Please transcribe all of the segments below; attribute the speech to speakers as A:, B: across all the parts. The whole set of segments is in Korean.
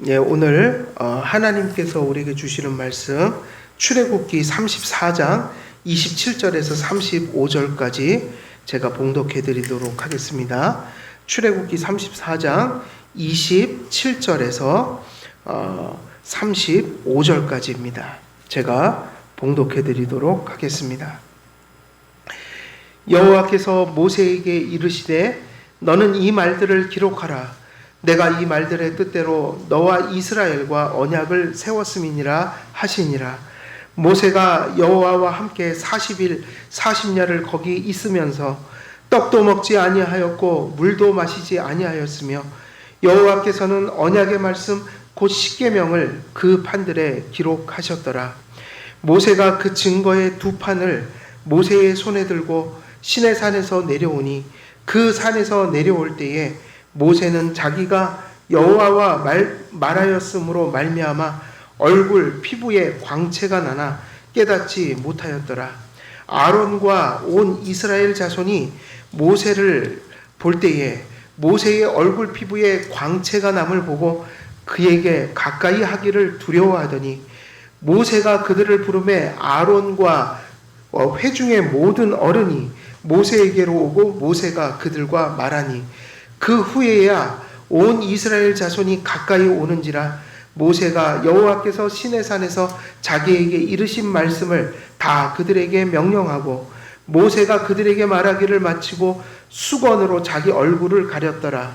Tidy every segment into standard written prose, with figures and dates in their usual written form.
A: 예, 오늘 하나님께서 우리에게 주시는 말씀 출애굽기 34장 27절에서 35절까지 제가 봉독해 드리도록 하겠습니다. 출애굽기 34장 27절에서 35절까지입니다. 제가 봉독해 드리도록 하겠습니다. 여호와께서 모세에게 이르시되 너는 이 말들을 기록하라. 내가 이 말들의 뜻대로 너와 이스라엘과 언약을 세웠음이니라 하시니라. 모세가 여호와와 함께 40일 40야를 거기 있으면서 떡도 먹지 아니하였고 물도 마시지 아니하였으며 여호와께서는 언약의 말씀 곧 십계명을 그 판들에 기록하셨더라. 모세가 그 증거의 두 판을 모세의 손에 들고 시내산에서 내려오니 그 산에서 내려올 때에 모세는 자기가 여호와와 말하였으므로 말미암아 얼굴 피부에 광채가 나나 깨닫지 못하였더라. 아론과 온 이스라엘 자손이 모세를 볼 때에 모세의 얼굴 피부에 광채가 남을 보고 그에게 가까이 하기를 두려워하더니 모세가 그들을 부르매 아론과 회중의 모든 어른이 모세에게로 오고 모세가 그들과 말하니 그 후에야 온 이스라엘 자손이 가까이 오는지라. 모세가 여호와께서 시내산에서 자기에게 이르신 말씀을 다 그들에게 명령하고 모세가 그들에게 말하기를 마치고 수건으로 자기 얼굴을 가렸더라.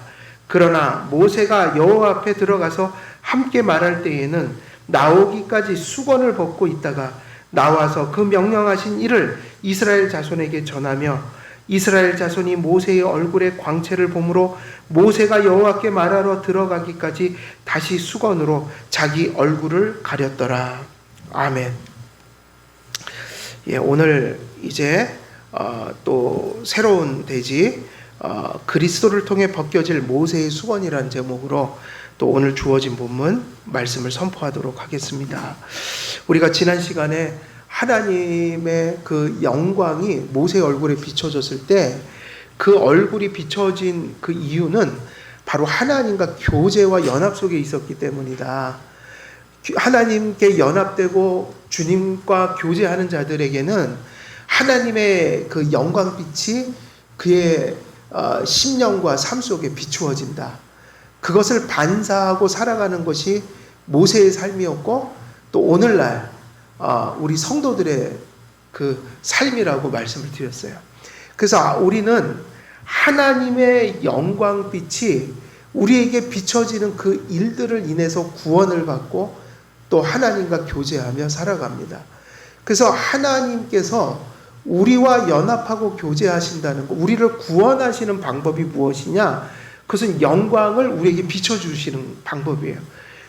A: 그러나 모세가 여호와 앞에 들어가서 함께 말할 때에는 나오기까지 수건을 벗고 있다가 나와서 그 명령하신 일을 이스라엘 자손에게 전하며 이스라엘 자손이 모세의 얼굴에 광채를 보므로 모세가 여호와께 말하러 들어가기까지 다시 수건으로 자기 얼굴을 가렸더라. 아멘. 예, 오늘 이제 또 새로운 대지 그리스도를 통해 벗겨질 모세의 수건이라는 제목으로 또 오늘 주어진 본문 말씀을 선포하도록 하겠습니다. 우리가 지난 시간에 하나님의 그 영광이 모세의 얼굴에 비춰졌을 때 그 얼굴이 비춰진 그 이유는 바로 하나님과 교제와 연합 속에 있었기 때문이다. 하나님께 연합되고 주님과 교제하는 자들에게는 하나님의 그 영광빛이 그의 심령과 삶 속에 비추어진다. 그것을 반사하고 살아가는 것이 모세의 삶이었고 또 오늘날 우리 성도들의 그 삶이라고 말씀을 드렸어요. 그래서 우리는 하나님의 영광빛이 우리에게 비춰지는 그 일들을 인해서 구원을 받고 또 하나님과 교제하며 살아갑니다. 그래서 하나님께서 우리와 연합하고 교제하신다는 것, 우리를 구원하시는 방법이 무엇이냐? 그것은 영광을 우리에게 비춰주시는 방법이에요.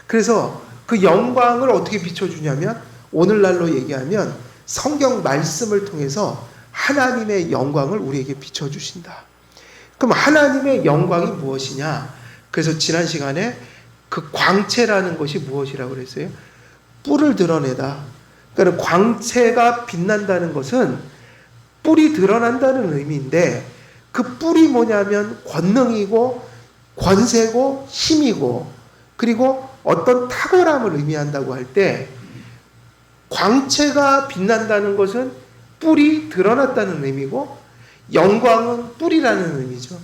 A: 그래서 그 영광을 어떻게 비춰주냐면 오늘날로 얘기하면 성경 말씀을 통해서 하나님의 영광을 우리에게 비춰주신다. 그럼 하나님의 영광이 무엇이냐? 그래서 지난 시간에 그 광채라는 것이 무엇이라고 그랬어요? 뿔을 드러내다. 그러니까 광채가 빛난다는 것은 뿔이 드러난다는 의미인데 그 뿔이 뭐냐면 권능이고 권세고 힘이고 그리고 어떤 탁월함을 의미한다고 할 때 광채가 빛난다는 것은 뿔이 드러났다는 의미고 영광은 뿔이라는 의미죠.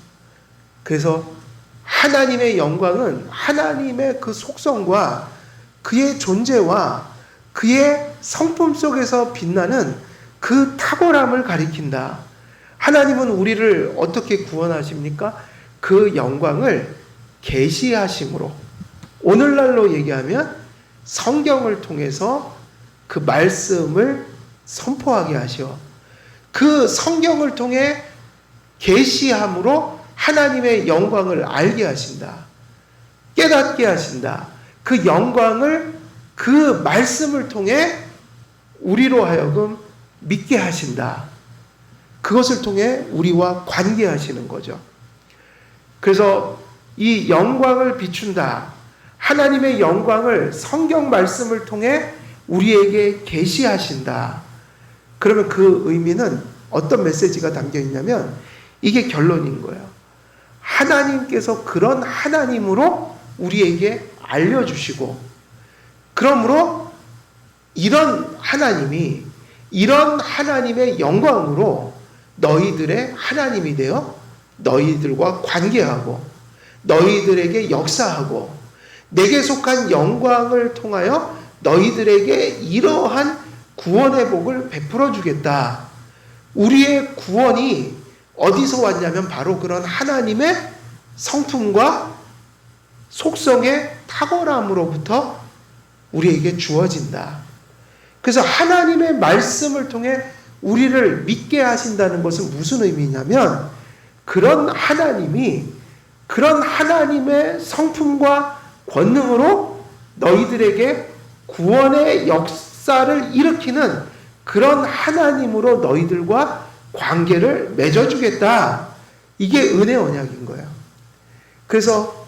A: 그래서 하나님의 영광은 하나님의 그 속성과 그의 존재와 그의 성품 속에서 빛나는 그 탁월함을 가리킨다. 하나님은 우리를 어떻게 구원하십니까? 그 영광을 계시하심으로 오늘날로 얘기하면 성경을 통해서 그 말씀을 선포하게 하시어 그 성경을 통해 계시함으로 하나님의 영광을 알게 하신다. 깨닫게 하신다. 그 영광을 그 말씀을 통해 우리로 하여금 믿게 하신다. 그것을 통해 우리와 관계하시는 거죠. 그래서 이 영광을 비춘다. 하나님의 영광을 성경 말씀을 통해 우리에게 계시하신다. 그러면 그 의미는 어떤 메시지가 담겨 있냐면 이게 결론인 거예요. 하나님께서 그런 하나님으로 우리에게 알려주시고, 그러므로 이런 하나님의 영광으로 너희들의 하나님이 되어 너희들과 관계하고 너희들에게 역사하고 내게 속한 영광을 통하여 너희들에게 이러한 구원의 복을 베풀어 주겠다. 우리의 구원이 어디서 왔냐면 바로 그런 하나님의 성품과 속성의 탁월함으로부터 우리에게 주어진다. 그래서 하나님의 말씀을 통해 우리를 믿게 하신다는 것은 무슨 의미냐면 그런 하나님의 성품과 권능으로 너희들에게 구원의 역사를 일으키는 그런 하나님으로 너희들과 관계를 맺어주겠다. 이게 은혜 언약인 거예요. 그래서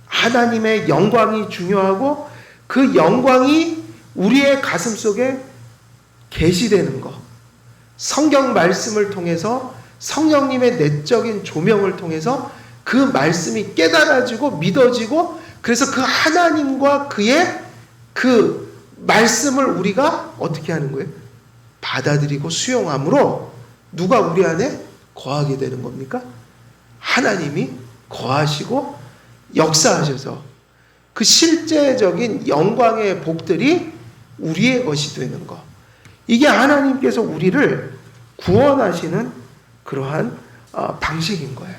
A: 하나님의 영광이 중요하고 그 영광이 우리의 가슴 속에 계시되는 것, 성경 말씀을 통해서 성령님의 내적인 조명을 통해서 그 말씀이 깨달아지고 믿어지고, 그래서 그 하나님과 그의 그 말씀을 우리가 어떻게 하는 거예요? 받아들이고 수용함으로 누가 우리 안에 거하게 되는 겁니까? 하나님이 거하시고 역사하셔서 그 실제적인 영광의 복들이 우리의 것이 되는 것. 이게 하나님께서 우리를 구원하시는 그러한 방식인 거예요.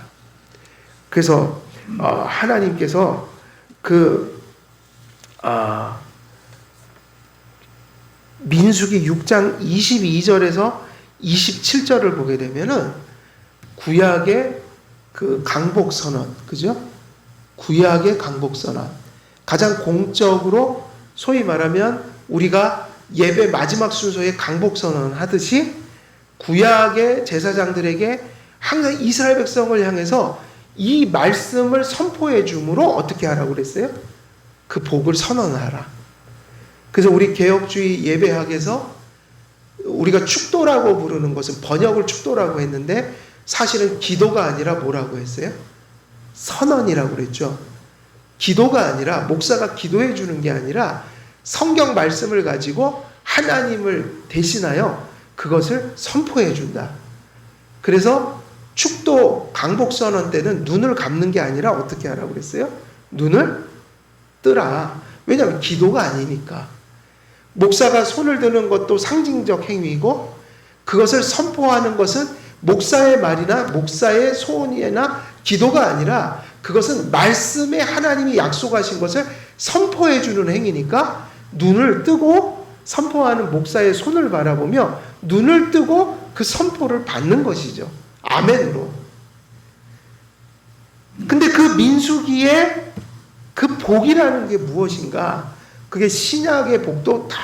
A: 그래서 하나님께서 민수기 6장 22절에서 27절을 보게 되면은 구약의 그 강복선언, 그죠? 구약의 강복선언. 가장 공적으로 소위 말하면 우리가 예배 마지막 순서에 강복선언 하듯이 구약의 제사장들에게 항상 이스라엘 백성을 향해서 이 말씀을 선포해 줌으로 어떻게 하라고 그랬어요? 그 복을 선언하라. 그래서 우리 개혁주의 예배학에서 우리가 축도라고 부르는 것은 번역을 축도라고 했는데 사실은 기도가 아니라 뭐라고 했어요? 선언이라고 그랬죠. 기도가 아니라 목사가 기도해 주는 게 아니라 성경 말씀을 가지고 하나님을 대신하여 그것을 선포해 준다. 그래서 축도 강복선언 때는 눈을 감는 게 아니라 어떻게 하라고 그랬어요? 눈을 뜨라. 왜냐하면 기도가 아니니까. 목사가 손을 드는 것도 상징적 행위이고 그것을 선포하는 것은 목사의 말이나 목사의 소원이나 기도가 아니라 그것은 말씀에 하나님이 약속하신 것을 선포해 주는 행위니까 눈을 뜨고 선포하는 목사의 손을 바라보며 눈을 뜨고 그 선포를 받는 것이죠. 아멘으로. 근데 그 민수기에 그 복이라는 게 무엇인가? 그게 신약의 복도 다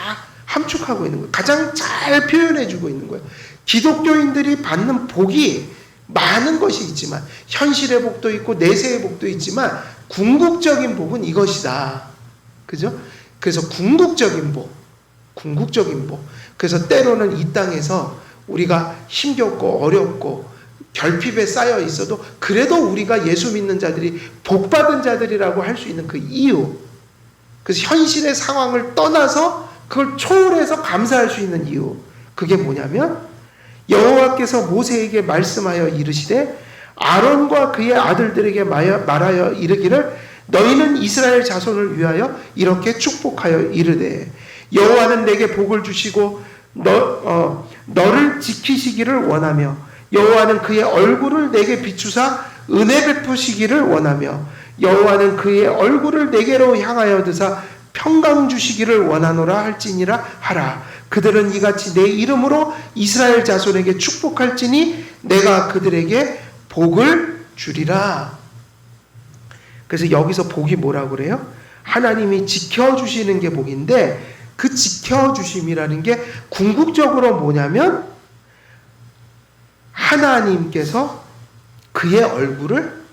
A: 함축하고 있는 거예요. 가장 잘 표현해 주고 있는 거예요. 기독교인들이 받는 복이 많은 것이 있지만 현실의 복도 있고 내세의 복도 있지만 궁극적인 복은 이것이다. 그죠? 그래서 궁극적인 복. 그래서 때로는 이 땅에서 우리가 힘겹고 어렵고 결핍에 쌓여 있어도 그래도 우리가 예수 믿는 자들이 복받은 자들이라고 할 수 있는 그 이유. 그래서 현실의 상황을 떠나서 그걸 초월해서 감사할 수 있는 이유. 그게 뭐냐면 여호와께서 모세에게 말씀하여 이르시되 아론과 그의 아들들에게 말하여 이르기를 너희는 이스라엘 자손을 위하여 이렇게 축복하여 이르되 여호와는 내게 복을 주시고 너를 지키시기를 원하며 여호와는 그의 얼굴을 내게 비추사 은혜 베푸시기를 원하며 여호와는 그의 얼굴을 내게로 향하여 드사 평강 주시기를 원하노라 할지니라 하라. 그들은 이같이 내 이름으로 이스라엘 자손에게 축복할지니 내가 그들에게 복을 주리라. 그래서 여기서 복이 뭐라고 그래요? 하나님이 지켜주시는 게 복인데 그 지켜주심이라는 게 궁극적으로 뭐냐면 하나님께서 그의 얼굴을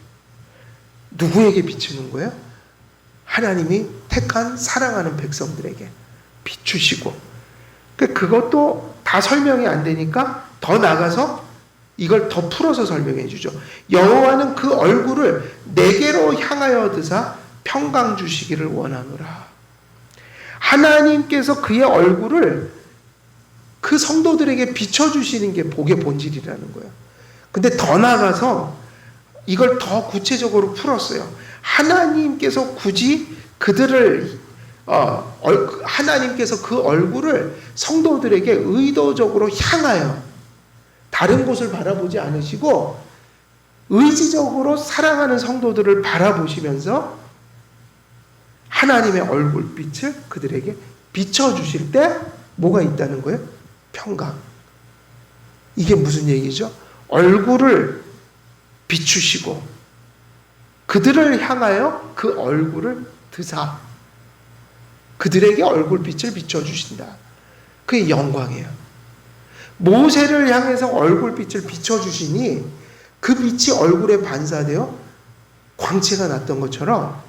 A: 누구에게 비추는 거예요? 하나님이 택한 사랑하는 백성들에게 비추시고 그것도 다 설명이 안 되니까 더 나가서 이걸 더 풀어서 설명해 주죠. 여호와는 그 얼굴을 내게로 향하여 드사 평강 주시기를 원하노라. 하나님께서 그의 얼굴을 그 성도들에게 비춰주시는 게 복의 본질이라는 거예요. 근데 더 나아가서 이걸 더 구체적으로 풀었어요. 하나님께서 굳이 그들을 하나님께서 그 얼굴을 성도들에게 의도적으로 향하여 다른 곳을 바라보지 않으시고 의지적으로 사랑하는 성도들을 바라보시면서 하나님의 얼굴빛을 그들에게 비춰주실 때 뭐가 있다는 거예요? 평강. 이게 무슨 얘기죠? 얼굴을 비추시고 그들을 향하여 그 얼굴을 드사 그들에게 얼굴빛을 비춰주신다. 그게 영광이에요. 모세를 향해서 얼굴빛을 비춰주시니 그 빛이 얼굴에 반사되어 광채가 났던 것처럼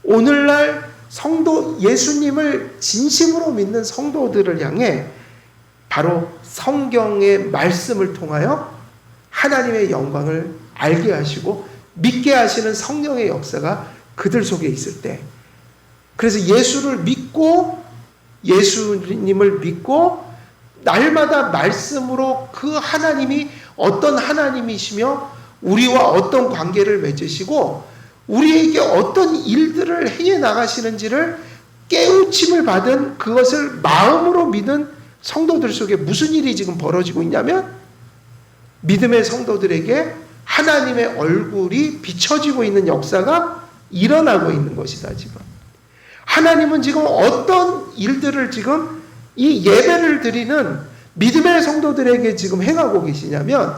A: 오늘날 성도 예수님을 진심으로 믿는 성도들을 향해 바로 성경의 말씀을 통하여 하나님의 영광을 알게 하시고 믿게 하시는 성령의 역사가 그들 속에 있을 때, 그래서 예수를 믿고 예수님을 믿고 날마다 말씀으로 그 하나님이 어떤 하나님이시며 우리와 어떤 관계를 맺으시고 우리에게 어떤 일들을 행해 나가시는지를 깨우침을 받은 그것을 마음으로 믿은 성도들 속에 무슨 일이 지금 벌어지고 있냐면 믿음의 성도들에게 하나님의 얼굴이 비춰지고 있는 역사가 일어나고 있는 것이다. 지금 하나님은 지금 어떤 일들을 지금 이 예배를 드리는 믿음의 성도들에게 지금 행하고 계시냐면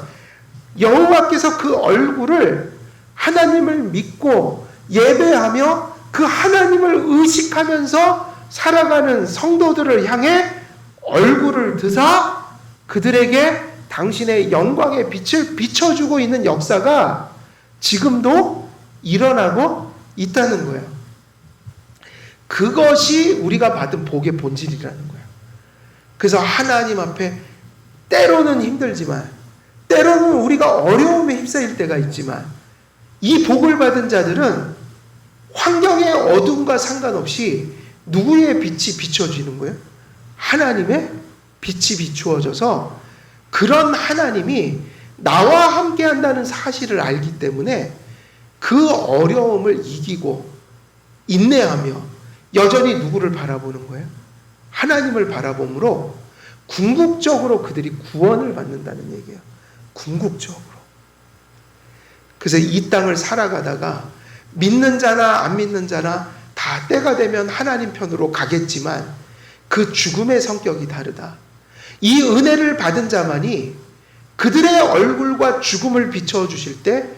A: 여호와께서 그 얼굴을 하나님을 믿고 예배하며 그 하나님을 의식하면서 살아가는 성도들을 향해 얼굴을 드사 그들에게 당신의 영광의 빛을 비춰주고 있는 역사가 지금도 일어나고 있다는 거예요. 그것이 우리가 받은 복의 본질이라는 거예요. 그래서 하나님 앞에 때로는 힘들지만 때로는 우리가 어려움에 휩싸일 때가 있지만 이 복을 받은 자들은 환경의 어둠과 상관없이 누구의 빛이 비춰지는 거예요? 하나님의 빛이 비추어져서 그런 하나님이 나와 함께 한다는 사실을 알기 때문에 그 어려움을 이기고 인내하며 여전히 누구를 바라보는 거예요? 하나님을 바라봄으로 궁극적으로 그들이 구원을 받는다는 얘기예요. 궁극적으로. 그래서 이 땅을 살아가다가 믿는 자나 안 믿는 자나 다 때가 되면 하나님 편으로 가겠지만 그 죽음의 성격이 다르다. 이 은혜를 받은 자만이 그들의 얼굴과 죽음을 비춰주실 때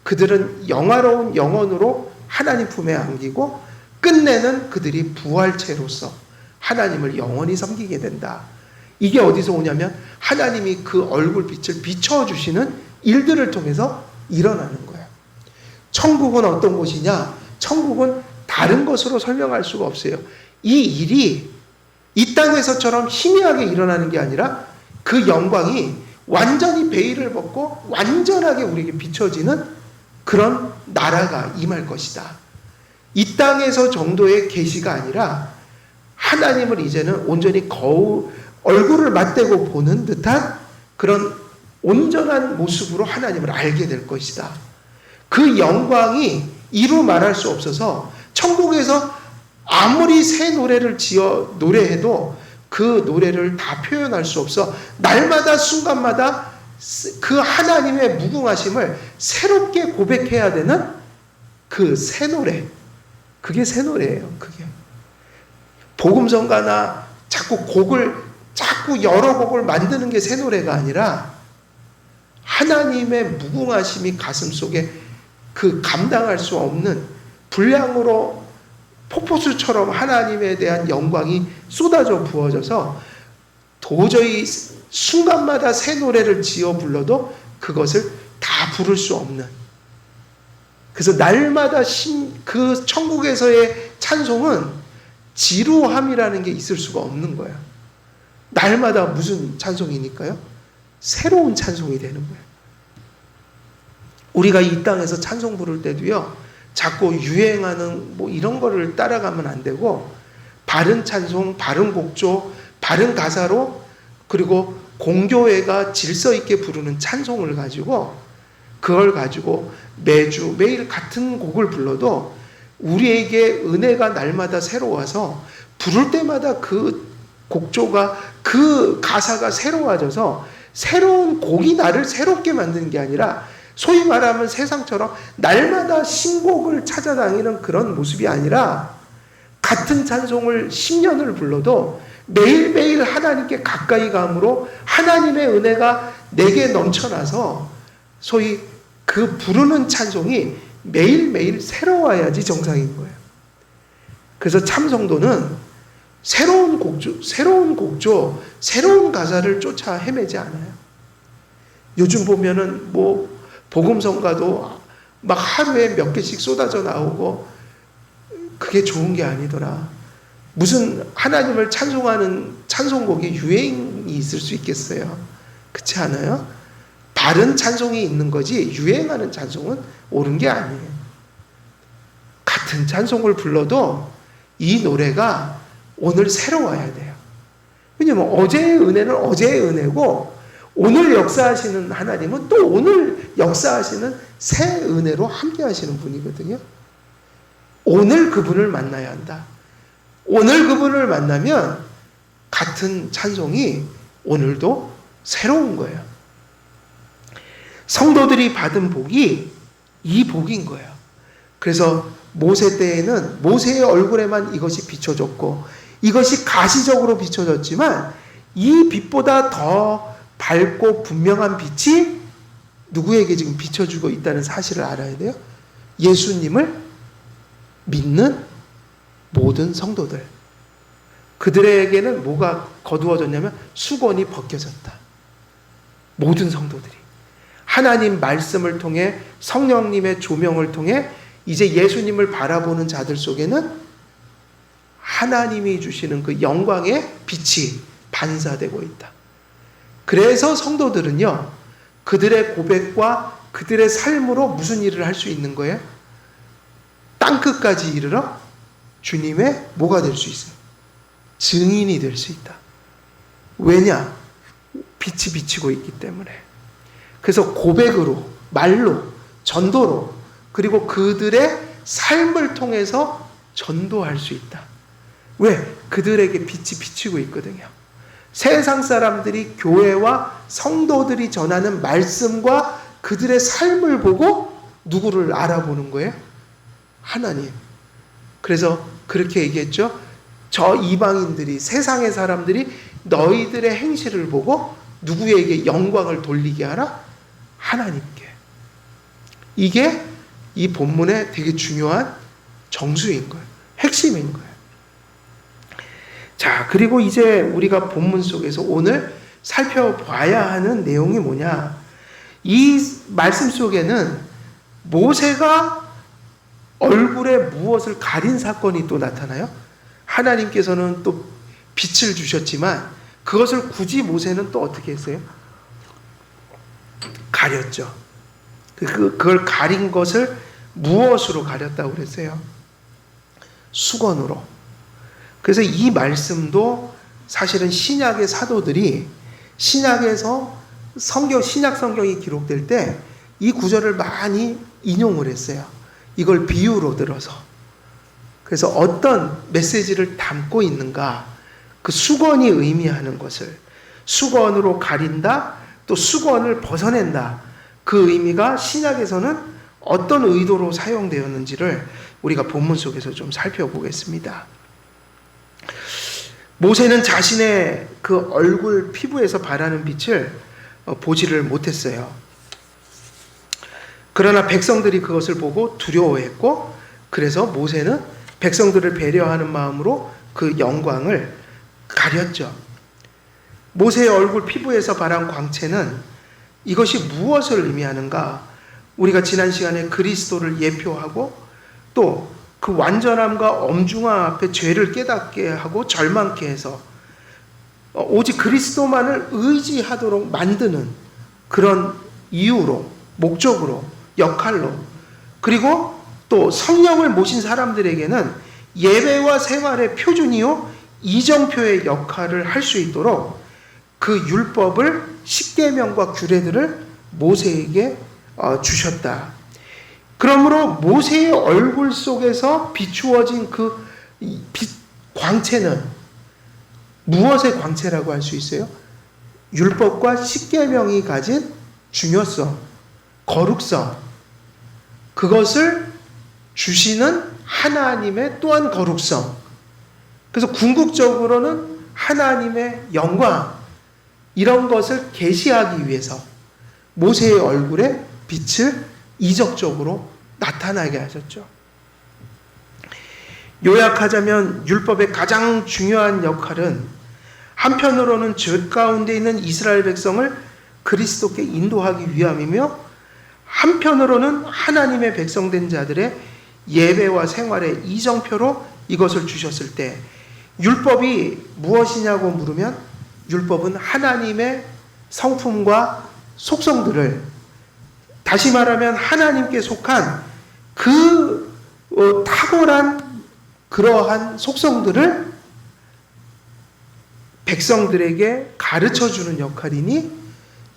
A: 그들은 영화로운 영혼으로 하나님 품에 안기고 끝내는 그들이 부활체로서 하나님을 영원히 섬기게 된다. 이게 어디서 오냐면 하나님이 그 얼굴빛을 비춰주시는 일들을 통해서 일어나는 거예요. 천국은 어떤 곳이냐? 천국은 다른 것으로 설명할 수가 없어요. 이 일이 이 땅에서처럼 희미하게 일어나는 게 아니라 그 영광이 완전히 베일을 벗고 완전하게 우리에게 비춰지는 그런 나라가 임할 것이다. 이 땅에서 정도의 계시가 아니라 하나님을 이제는 온전히 얼굴을 맞대고 보는 듯한 그런 온전한 모습으로 하나님을 알게 될 것이다. 그 영광이 이루 말할 수 없어서 천국에서 아무리 새 노래를 지어 노래해도 그 노래를 다 표현할 수 없어 날마다 순간마다 그 하나님의 무궁하심을 새롭게 고백해야 되는 그 새 노래. 그게 새 노래예요. 그게 복음성가나 자꾸 여러 곡을 만드는 게 새 노래가 아니라 하나님의 무궁하심이 가슴속에 그 감당할 수 없는 분량으로 폭포수처럼 하나님에 대한 영광이 쏟아져 부어져서 도저히 순간마다 새 노래를 지어 불러도 그것을 다 부를 수 없는, 그래서 날마다 그 천국에서의 찬송은 지루함이라는 게 있을 수가 없는 거예요. 날마다 무슨 찬송이니까요? 새로운 찬송이 되는 거예요. 우리가 이 땅에서 찬송 부를 때도요, 자꾸 유행하는 뭐 이런 거를 따라가면 안 되고, 바른 찬송, 바른 곡조, 바른 가사로, 그리고 공교회가 질서 있게 부르는 찬송을 가지고, 그걸 가지고 매주 매일 같은 곡을 불러도 우리에게 은혜가 날마다 새로워서 부를 때마다 그 곡조가, 그 가사가 새로워져서 새로운 곡이 나를 새롭게 만드는 게 아니라, 소위 말하면 세상처럼 날마다 신곡을 찾아다니는 그런 모습이 아니라, 같은 찬송을 10년을 불러도 매일매일 하나님께 가까이 감으로 하나님의 은혜가 내게 넘쳐나서, 소위 그 부르는 찬송이 매일매일 새로워야지 정상인 거예요. 그래서 참성도는 새로운 곡조, 새로운 가사를 쫓아 헤매지 않아요. 요즘 보면은 뭐 복음성가도 막 하루에 몇 개씩 쏟아져 나오고, 그게 좋은 게 아니더라. 무슨 하나님을 찬송하는 찬송곡이 유행이 있을 수 있겠어요? 그렇지 않아요? 바른 찬송이 있는 거지 유행하는 찬송은 옳은 게 아니에요. 같은 찬송을 불러도 이 노래가 오늘 새로워야 돼요. 왜냐면 어제의 은혜는 어제의 은혜고, 오늘 역사하시는 하나님은 또 오늘 역사하시는 새 은혜로 함께 하시는 분이거든요. 오늘 그분을 만나야 한다. 오늘 그분을 만나면 같은 찬송이 오늘도 새로운 거예요. 성도들이 받은 복이 이 복인 거예요. 그래서 모세 때에는 모세의 얼굴에만 이것이 비춰졌고, 이것이 가시적으로 비춰졌지만, 이 빛보다 더 밝고 분명한 빛이 누구에게 지금 비춰주고 있다는 사실을 알아야 돼요. 예수님을 믿는 모든 성도들, 그들에게는 뭐가 거두어졌냐면 수건이 벗겨졌다. 모든 성도들이 하나님 말씀을 통해, 성령님의 조명을 통해 이제 예수님을 바라보는 자들 속에는 하나님이 주시는 그 영광의 빛이 반사되고 있다. 그래서 성도들은요, 그들의 고백과 그들의 삶으로 무슨 일을 할 수 있는 거예요? 땅끝까지 이르러 주님의 뭐가 될 수 있어요? 증인이 될 수 있다. 왜냐? 빛이 비치고 있기 때문에. 그래서 고백으로, 말로, 전도로, 그리고 그들의 삶을 통해서 전도할 수 있다. 왜? 그들에게 빛이 비치고 있거든요. 세상 사람들이 교회와 성도들이 전하는 말씀과 그들의 삶을 보고 누구를 알아보는 거예요? 하나님. 그래서 그렇게 얘기했죠. 저 이방인들이, 세상의 사람들이 너희들의 행실을 보고 누구에게 영광을 돌리게 하라? 하나님께. 이게 이 본문의 되게 중요한 정수인 거예요. 핵심인 거예요. 자, 그리고 이제 우리가 본문 속에서 오늘 살펴봐야 하는 내용이 뭐냐? 이 말씀 속에는 모세가 얼굴에 무엇을 가린 사건이 또 나타나요? 하나님께서는 또 빛을 주셨지만 그것을 굳이 모세는 또 어떻게 했어요? 가렸죠. 그걸 가린 것을 무엇으로 가렸다고 그랬어요? 수건으로. 그래서 이 말씀도 사실은 신약의 사도들이 신약에서 신약 성경이 기록될 때 이 구절을 많이 인용을 했어요. 이걸 비유로 들어서. 그래서 어떤 메시지를 담고 있는가, 그 수건이 의미하는 것을 수건으로 가린다, 또 수건을 벗어낸다, 그 의미가 신약에서는 어떤 의도로 사용되었는지를 우리가 본문 속에서 좀 살펴보겠습니다. 모세는 자신의 그 얼굴 피부에서 발하는 빛을 보지를 못했어요. 그러나 백성들이 그것을 보고 두려워했고, 그래서 모세는 백성들을 배려하는 마음으로 그 영광을 가렸죠. 모세의 얼굴 피부에서 발한 광채는 이것이 무엇을 의미하는가? 우리가 지난 시간에 그리스도를 예표하고 또 그 완전함과 엄중함 앞에 죄를 깨닫게 하고 절망케 해서 오직 그리스도만을 의지하도록 만드는 그런 이유로, 목적으로, 역할로, 그리고 또 성령을 모신 사람들에게는 예배와 생활의 표준이요 이정표의 역할을 할 수 있도록 그 율법을 십계명과 규례들을 모세에게 주셨다. 그러므로 모세의 얼굴 속에서 비추어진 그 광채는 무엇의 광채라고 할 수 있어요? 율법과 십계명이 가진 중요성, 거룩성, 그것을 주시는 하나님의 또한 거룩성. 그래서 궁극적으로는 하나님의 영광, 이런 것을 계시하기 위해서 모세의 얼굴에 빛을 이적적으로 나타나게 하셨죠. 요약하자면 율법의 가장 중요한 역할은 한편으로는 죄 가운데 있는 이스라엘 백성을 그리스도께 인도하기 위함이며, 한편으로는 하나님의 백성된 자들의 예배와 생활의 이정표로 이것을 주셨을 때, 율법이 무엇이냐고 물으면 율법은 하나님의 성품과 속성들을, 다시 말하면 하나님께 속한 그 탁월한 그러한 속성들을 백성들에게 가르쳐주는 역할이니,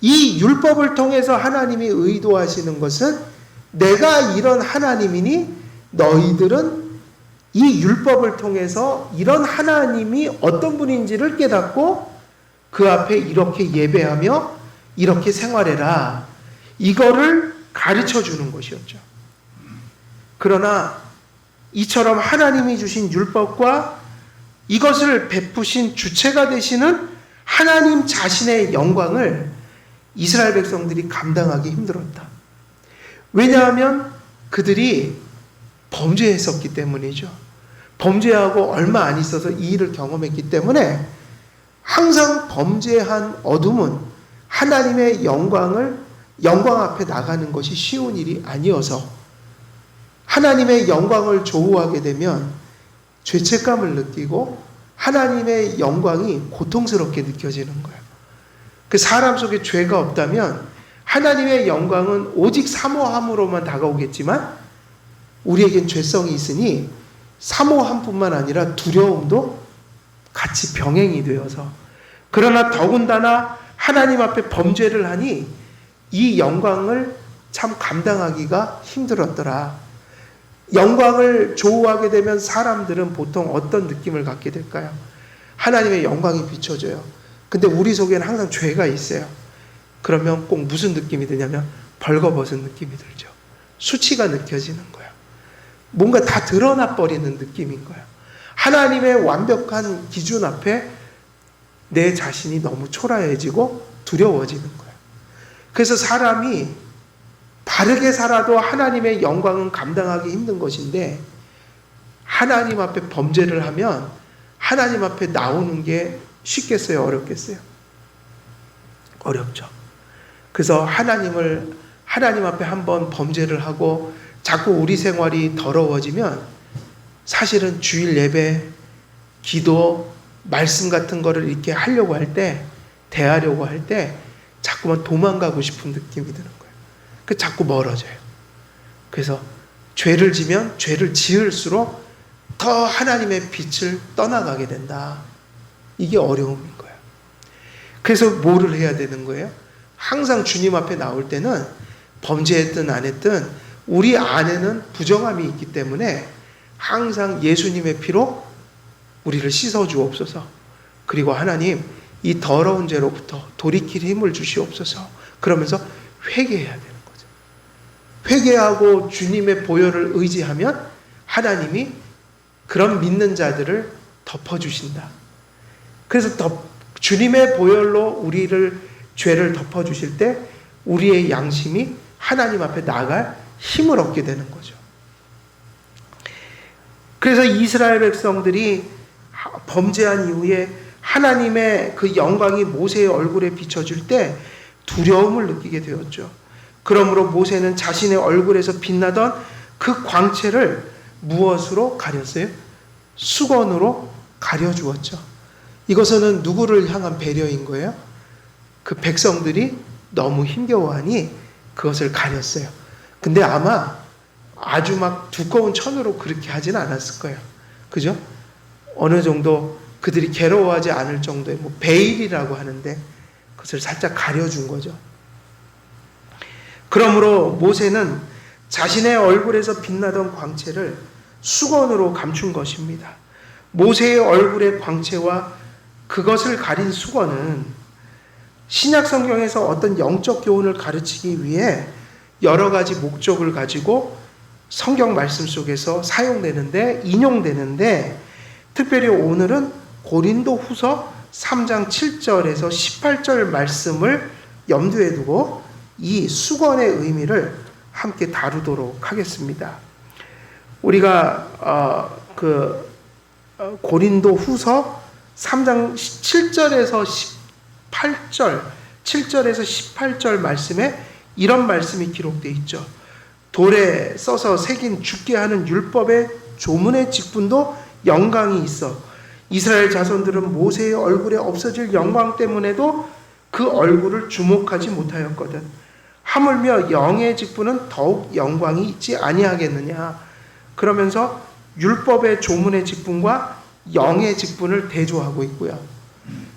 A: 이 율법을 통해서 하나님이 의도하시는 것은 내가 이런 하나님이니 너희들은 이 율법을 통해서 이런 하나님이 어떤 분인지를 깨닫고 그 앞에 이렇게 예배하며 이렇게 생활해라, 이거를 가르쳐주는 것이었죠. 그러나 이처럼 하나님이 주신 율법과 이것을 베푸신 주체가 되시는 하나님 자신의 영광을 이스라엘 백성들이 감당하기 힘들었다. 왜냐하면 그들이 범죄했었기 때문이죠. 범죄하고 얼마 안 있어서 이 일을 경험했기 때문에 항상 범죄한 어둠은 하나님의 영광 앞에 나가는 것이 쉬운 일이 아니어서, 하나님의 영광을 조우하게 되면 죄책감을 느끼고 하나님의 영광이 고통스럽게 느껴지는 거예요. 그 사람 속에 죄가 없다면 하나님의 영광은 오직 사모함으로만 다가오겠지만, 우리에겐 죄성이 있으니 사모함뿐만 아니라 두려움도 같이 병행이 되어서, 그러나 더군다나 하나님 앞에 범죄를 하니 이 영광을 참 감당하기가 힘들었더라. 영광을 조우하게 되면 사람들은 보통 어떤 느낌을 갖게 될까요? 하나님의 영광이 비춰져요. 근데 우리 속에는 항상 죄가 있어요. 그러면 꼭 무슨 느낌이 드냐면 벌거벗은 느낌이 들죠. 수치가 느껴지는 거예요. 뭔가 다 드러나 버리는 느낌인 거예요. 하나님의 완벽한 기준 앞에 내 자신이 너무 초라해지고 두려워지는 거예요. 그래서 사람이 바르게 살아도 하나님의 영광은 감당하기 힘든 것인데, 하나님 앞에 범죄를 하면 하나님 앞에 나오는 게 쉽겠어요? 어렵겠어요? 어렵죠. 그래서 하나님 앞에 한번 범죄를 하고 자꾸 우리 생활이 더러워지면 사실은 주일 예배, 기도, 말씀 같은 거를 이렇게 하려고 할 때, 대하려고 할 때 자꾸만 도망가고 싶은 느낌이 드는 거예요. 그 자꾸 멀어져요. 그래서 죄를 지면 죄를 지을수록 더 하나님의 빛을 떠나가게 된다. 이게 어려움인 거예요. 그래서 뭐를 해야 되는 거예요? 항상 주님 앞에 나올 때는 범죄했든 안 했든 우리 안에는 부정함이 있기 때문에 항상 예수님의 피로 우리를 씻어 주옵소서. 그리고 하나님, 이 더러운 죄로부터 돌이킬 힘을 주시옵소서. 그러면서 회개해야 되는 거죠. 회개하고 주님의 보혈을 의지하면 하나님이 그런 믿는 자들을 덮어주신다. 그래서 주님의 보혈로 우리를 죄를 덮어주실 때 우리의 양심이 하나님 앞에 나갈 힘을 얻게 되는 거죠. 그래서 이스라엘 백성들이 범죄한 이후에 하나님의 그 영광이 모세의 얼굴에 비춰질 때 두려움을 느끼게 되었죠. 그러므로 모세는 자신의 얼굴에서 빛나던 그 광채를 무엇으로 가렸어요? 수건으로 가려주었죠. 이것은 누구를 향한 배려인 거예요? 그 백성들이 너무 힘겨워하니 그것을 가렸어요. 근데 아마 아주 막 두꺼운 천으로 그렇게 하지는 않았을 거예요. 그죠? 어느 정도 그들이 괴로워하지 않을 정도의 뭐 베일이라고 하는데 그것을 살짝 가려준 거죠. 그러므로 모세는 자신의 얼굴에서 빛나던 광채를 수건으로 감춘 것입니다. 모세의 얼굴의 광채와 그것을 가린 수건은 신약 성경에서 어떤 영적 교훈을 가르치기 위해 여러 가지 목적을 가지고 성경 말씀 속에서 사용되는데, 인용되는데, 특별히 오늘은 고린도 후서 3장 7절에서 18절 말씀을 염두에 두고 이 수건의 의미를 함께 다루도록 하겠습니다. 우리가 고린도 후서 3장 7절에서 18절, 7절에서 18절 말씀에 이런 말씀이 기록되어 있죠. 돌에 써서 새긴 죽게 하는 율법의 조문의 직분도 영광이 있어 이스라엘 자손들은 모세의 얼굴에 없어질 영광 때문에도 그 얼굴을 주목하지 못하였거든. 하물며 영의 직분은 더욱 영광이 있지 아니하겠느냐. 그러면서 율법의 조문의 직분과 영의 직분을 대조하고 있고요.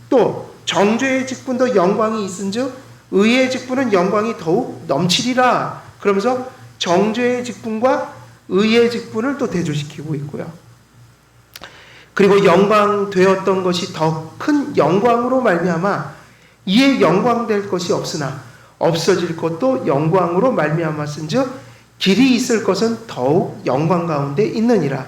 A: 또 정죄의 직분도 영광이 있은즉 의의 직분은 영광이 더욱 넘치리라. 그러면서 정죄의 직분과 의의 직분을 또 대조시키고 있고요. 그리고 영광되었던 것이 더 큰 영광으로 말미암아 이에 영광될 것이 없으나 없어질 것도 영광으로 말미암았은즉 길이 있을 것은 더욱 영광 가운데 있느니라.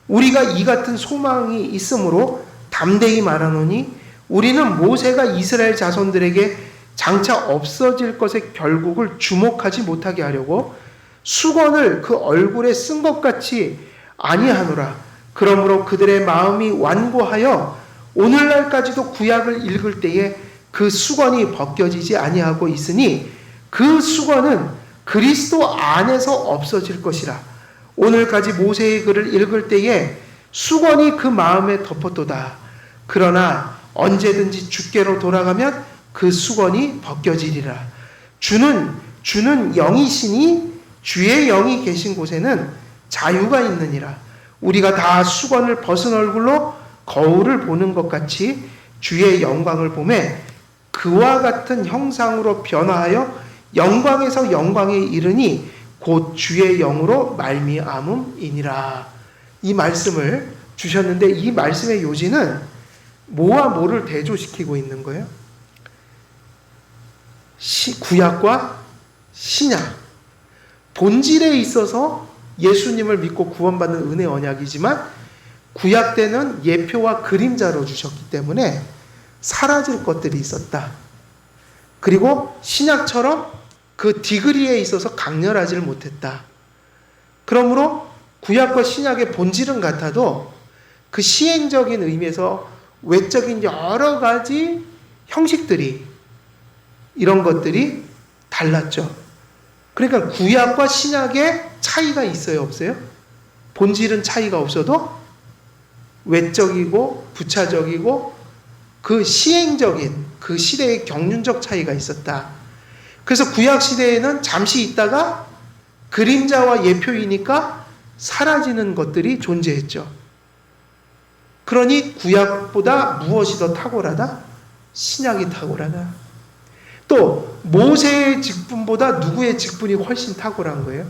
A: 우리가 이 같은 소망이 있으므로 담대히 말하노니 우리는 모세가 이스라엘 자손들에게 장차 없어질 것의 결국을 주목하지 못하게 하려고 수건을 그 얼굴에 쓴 것 같이 아니하노라. 그러므로 그들의 마음이 완고하여 오늘날까지도 구약을 읽을 때에 그 수건이 벗겨지지 아니하고 있으니 그 수건은 그리스도 안에서 없어질 것이라. 오늘까지 모세의 글을 읽을 때에 수건이 그 마음에 덮었도다. 그러나 언제든지 주께로 돌아가면 그 수건이 벗겨지리라. 주는 영이시니 주의 영이 계신 곳에는 자유가 있느니라. 우리가 다 수건을 벗은 얼굴로 거울을 보는 것 같이 주의 영광을 보매 그와 같은 형상으로 변화하여 영광에서 영광에 이르니 곧 주의 영으로 말미암음이니라. 이 말씀을 주셨는데 이 말씀의 요지는 뭐와 뭐를 대조시키고 있는 거예요? 구약과 신약. 본질에 있어서 예수님을 믿고 구원받는 은혜 언약이지만 구약 때는 예표와 그림자로 주셨기 때문에 사라질 것들이 있었다. 그리고 신약처럼 그 디그리에 있어서 강렬하지를 못했다. 그러므로 구약과 신약의 본질은 같아도 그 시행적인 의미에서 외적인 여러 가지 형식들이 이런 것들이 달랐죠. 그러니까 구약과 신약의 차이가 있어요, 없어요? 본질은 차이가 없어도 외적이고 부차적이고 그 시행적인 그 시대의 경륜적 차이가 있었다. 그래서 구약 시대에는 잠시 있다가 그림자와 예표이니까 사라지는 것들이 존재했죠. 그러니 구약보다 무엇이 더 탁월하다? 신약이 탁월하다. 또 모세의 직분보다 누구의 직분이 훨씬 탁월한 거예요?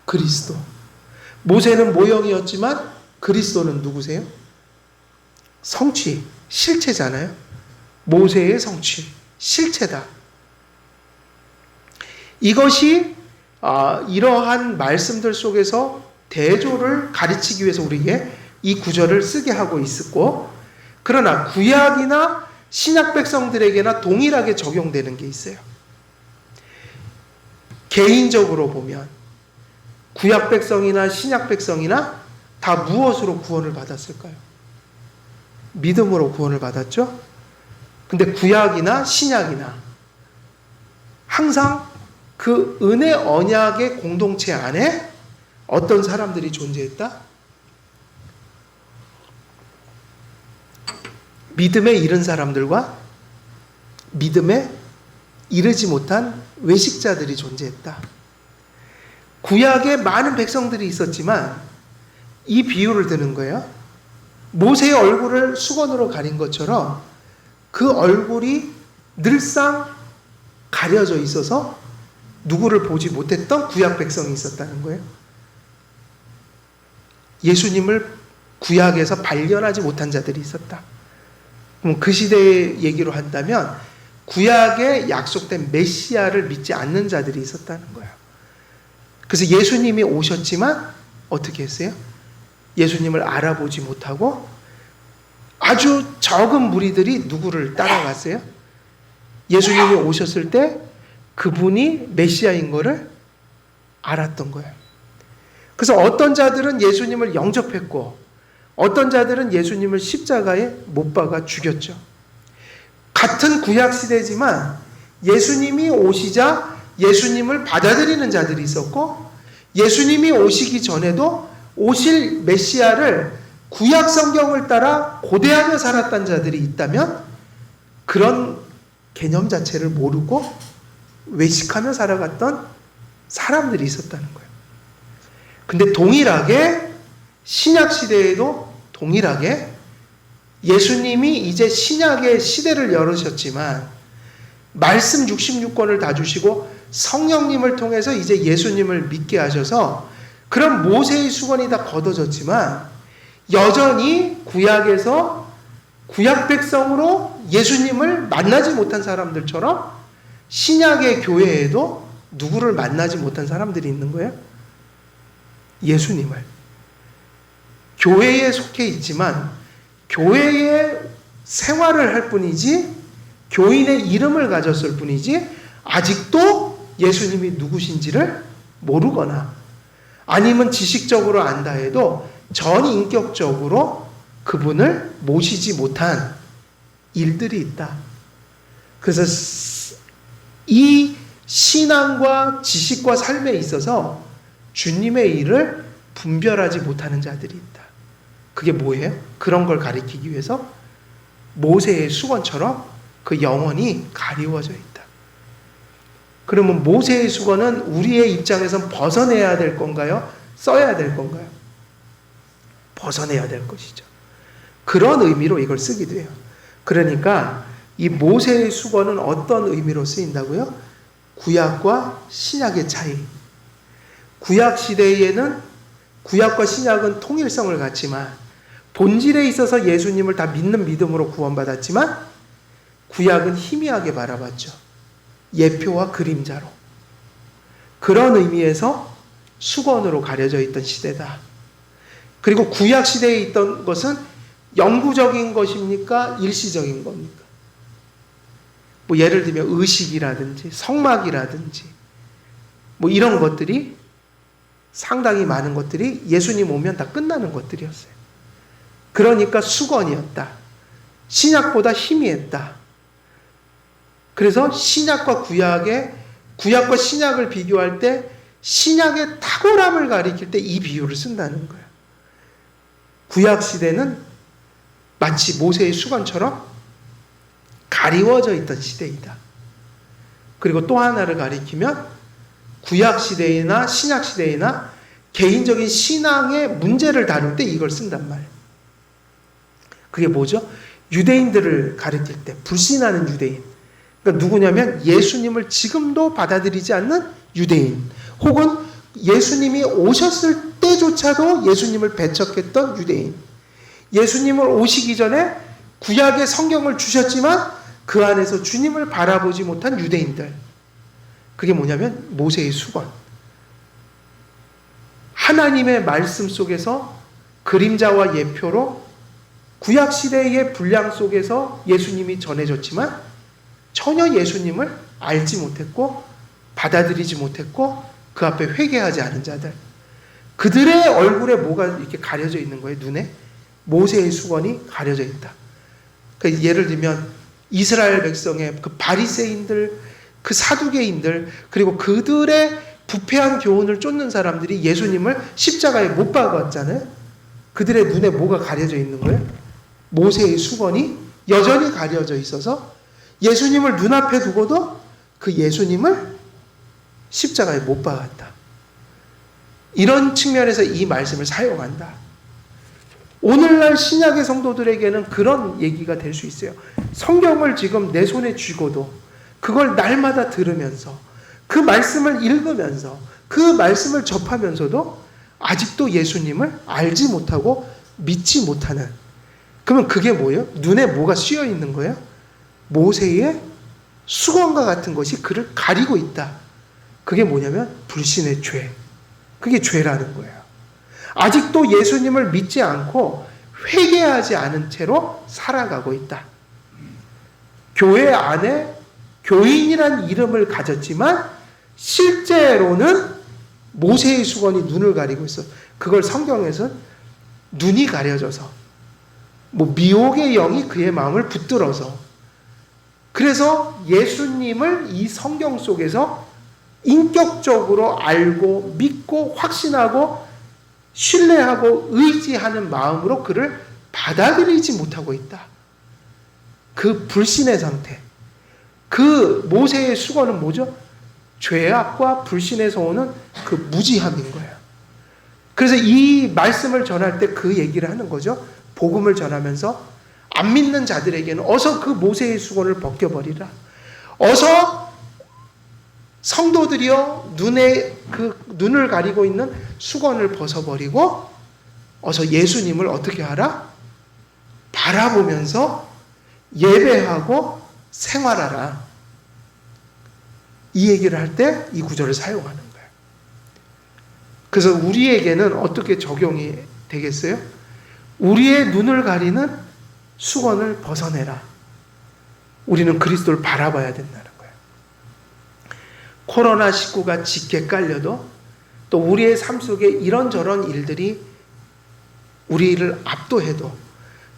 A: 그리스도. 모세는 모형이었지만 그리스도는 누구세요? 성취, 실체잖아요. 모세의 성취, 실체다. 이것이 이러한 말씀들 속에서 대조를 가르치기 위해서 우리에게 이 구절을 쓰게 하고 있었고, 그러나 구약이나 신약 백성들에게나 동일하게 적용되는 게 있어요. 개인적으로 보면 구약 백성이나 신약 백성이나 다 무엇으로 구원을 받았을까요? 믿음으로 구원을 받았죠? 근데 구약이나 신약이나 항상 그 은혜 언약의 공동체 안에 어떤 사람들이 존재했다? 믿음에 이른 사람들과 믿음에 이르지 못한 외식자들이 존재했다. 구약에 많은 백성들이 있었지만 이 비유를 드는 거예요. 모세의 얼굴을 수건으로 가린 것처럼 그 얼굴이 늘상 가려져 있어서 누구를 보지 못했던 구약 백성이 있었다는 거예요. 예수님을 구약에서 발견하지 못한 자들이 있었다. 그럼 그 시대의 얘기로 한다면 구약에 약속된 메시아를 믿지 않는 자들이 있었다는 거예요. 그래서 예수님이 오셨지만 어떻게 했어요? 예수님을 알아보지 못하고 아주 적은 무리들이 누구를 따라갔어요? 예수님이 오셨을 때 그분이 메시아인 거를 알았던 거예요. 그래서 어떤 자들은 예수님을 영접했고 어떤 자들은 예수님을 십자가에 못 박아 죽였죠. 같은 구약 시대지만 예수님이 오시자 예수님을 받아들이는 자들이 있었고 예수님이 오시기 전에도 오실 메시아를 구약 성경을 따라 고대하며 살았던 자들이 있다면 그런 개념 자체를 모르고 외식하며 살아갔던 사람들이 있었다는 거예요. 근데 동일하게 신약 시대에도 동일하게 예수님이 이제 신약의 시대를 열으셨지만 말씀 66권을 다 주시고 성령님을 통해서 이제 예수님을 믿게 하셔서 그런 모세의 수건이 다 걷어졌지만 여전히 구약에서 구약 백성으로 예수님을 만나지 못한 사람들처럼 신약의 교회에도 누구를 만나지 못한 사람들이 있는 거예요? 예수님을. 교회에 속해 있지만 교회의 생활을 할 뿐이지 교인의 이름을 가졌을 뿐이지 아직도 예수님이 누구신지를 모르거나 아니면 지식적으로 안다 해도 전 인격적으로 그분을 모시지 못한 일들이 있다. 그래서 이 신앙과 지식과 삶에 있어서 주님의 일을 분별하지 못하는 자들이 있다. 그게 뭐예요? 그런 걸 가리키기 위해서 모세의 수건처럼 그 영혼이 가리워져 있다. 그러면 모세의 수건은 우리의 입장에선 벗어내야 될 건가요? 써야 될 건가요? 벗어내야 될 것이죠. 그런 의미로 이걸 쓰기도 해요. 그러니까 이 모세의 수건은 어떤 의미로 쓰인다고요? 구약과 신약의 차이. 구약 시대에는 구약과 신약은 통일성을 갖지만 본질에 있어서 예수님을 다 믿는 믿음으로 구원받았지만 구약은 희미하게 바라봤죠. 예표와 그림자로. 그런 의미에서 수건으로 가려져 있던 시대다. 그리고 구약 시대에 있던 것은 영구적인 것입니까? 일시적인 겁니까? 뭐 예를 들면 의식이라든지 성막이라든지 뭐 이런 것들이 상당히 많은 것들이 예수님 오면 다 끝나는 것들이었어요. 그러니까 수건이었다. 신약보다 희미했다. 그래서 신약과 구약과 신약을 비교할 때 신약의 탁월함을 가리킬 때 이 비유를 쓴다는 거예요. 구약 시대는 마치 모세의 수건처럼 가리워져 있던 시대이다. 그리고 또 하나를 가리키면 구약 시대이나 신약 시대이나 개인적인 신앙의 문제를 다룰 때 이걸 쓴단 말이에요. 그게 뭐죠? 유대인들을 가리킬 때 불신하는 유대인. 그러니까 누구냐면 예수님을 지금도 받아들이지 않는 유대인. 혹은 예수님이 오셨을 때조차도 예수님을 배척했던 유대인. 예수님을 오시기 전에 구약의 성경을 주셨지만 그 안에서 주님을 바라보지 못한 유대인들. 그게 뭐냐면 모세의 수건. 하나님의 말씀 속에서 그림자와 예표로 구약시대의 분량 속에서 예수님이 전해졌지만 전혀 예수님을 알지 못했고 받아들이지 못했고 그 앞에 회개하지 않은 자들. 그들의 얼굴에 뭐가 이렇게 가려져 있는 거예요. 눈에. 모세의 수건이 가려져 있다. 그러니까 예를 들면 이스라엘 백성의 그 바리새인들, 그 사두개인들, 그리고 그들의 부패한 교훈을 쫓는 사람들이 예수님을 십자가에 못 박았잖아요. 그들의 눈에 뭐가 가려져 있는 거예요? 모세의 수건이 여전히 가려져 있어서 예수님을 눈앞에 두고도 그 예수님을 십자가에 못 박았다. 이런 측면에서 이 말씀을 사용한다. 오늘날 신약의 성도들에게는 그런 얘기가 될 수 있어요. 성경을 지금 내 손에 쥐고도 그걸 날마다 들으면서 그 말씀을 읽으면서 그 말씀을 접하면서도 아직도 예수님을 알지 못하고 믿지 못하는, 그러면 그게 뭐예요? 눈에 뭐가 씌어 있는 거예요? 모세의 수건과 같은 것이 그를 가리고 있다. 그게 뭐냐면 불신의 죄. 그게 죄라는 거예요. 아직도 예수님을 믿지 않고 회개하지 않은 채로 살아가고 있다. 교회 안에 교인이란 이름을 가졌지만 실제로는 모세의 수건이 눈을 가리고 있어. 그걸 성경에서 눈이 가려져서 미혹의 영이 그의 마음을 붙들어서, 그래서 예수님을 이 성경 속에서 인격적으로 알고 믿고 확신하고 신뢰하고 의지하는 마음으로 그를 받아들이지 못하고 있다. 그 불신의 상태. 그 모세의 수건은 뭐죠? 죄악과 불신에서 오는 그 무지함인 거예요. 그래서 이 말씀을 전할 때 그 얘기를 하는 거죠. 복음을 전하면서 안 믿는 자들에게는 어서 그 모세의 수건을 벗겨버리라. 어서 성도들이여 눈을 가리고 있는 수건을 벗어버리고 어서 예수님을 어떻게 하라? 바라보면서 예배하고 생활하라. 이 얘기를 할 때 이 구절을 사용하는 거예요. 그래서 우리에게는 어떻게 적용이 되겠어요? 우리의 눈을 가리는 수건을 벗어내라. 우리는 그리스도를 바라봐야 된다는 거예요. 코로나19가 짙게 깔려도 또 우리의 삶 속에 이런저런 일들이 우리를 압도해도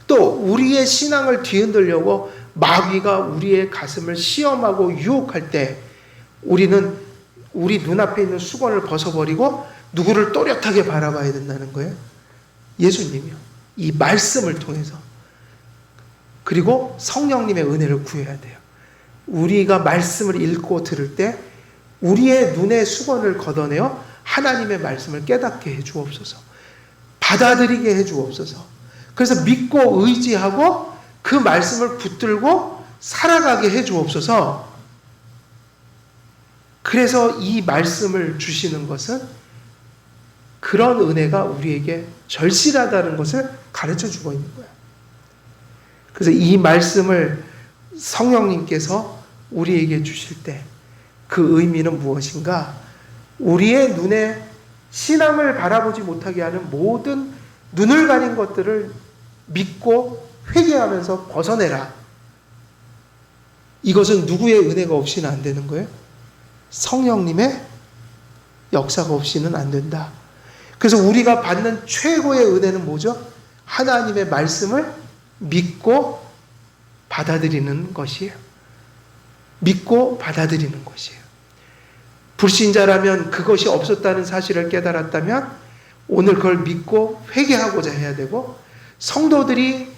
A: 또 우리의 신앙을 뒤흔들려고 마귀가 우리의 가슴을 시험하고 유혹할 때 우리는 우리 눈앞에 있는 수건을 벗어버리고 누구를 또렷하게 바라봐야 된다는 거예요? 예수님이요. 이 말씀을 통해서. 그리고 성령님의 은혜를 구해야 돼요. 우리가 말씀을 읽고 들을 때 우리의 눈의 수건을 걷어내어 하나님의 말씀을 깨닫게 해 주옵소서. 받아들이게 해 주옵소서. 그래서 믿고 의지하고 그 말씀을 붙들고 살아가게 해 주옵소서. 그래서 이 말씀을 주시는 것은 그런 은혜가 우리에게 절실하다는 것을 가르쳐 주고 있는 거예요. 그래서 이 말씀을 성령님께서 우리에게 주실 때 그 의미는 무엇인가? 우리의 눈에 신앙을 바라보지 못하게 하는 모든 눈을 가린 것들을 믿고 회개하면서 벗어내라. 이것은 누구의 은혜가 없이는 안 되는 거예요? 성령님의 역사가 없이는 안 된다. 그래서 우리가 받는 최고의 은혜는 뭐죠? 하나님의 말씀을 믿고 받아들이는 것이에요. 믿고 받아들이는 것이에요. 불신자라면 그것이 없었다는 사실을 깨달았다면 오늘 그걸 믿고 회개하고자 해야 되고, 성도들이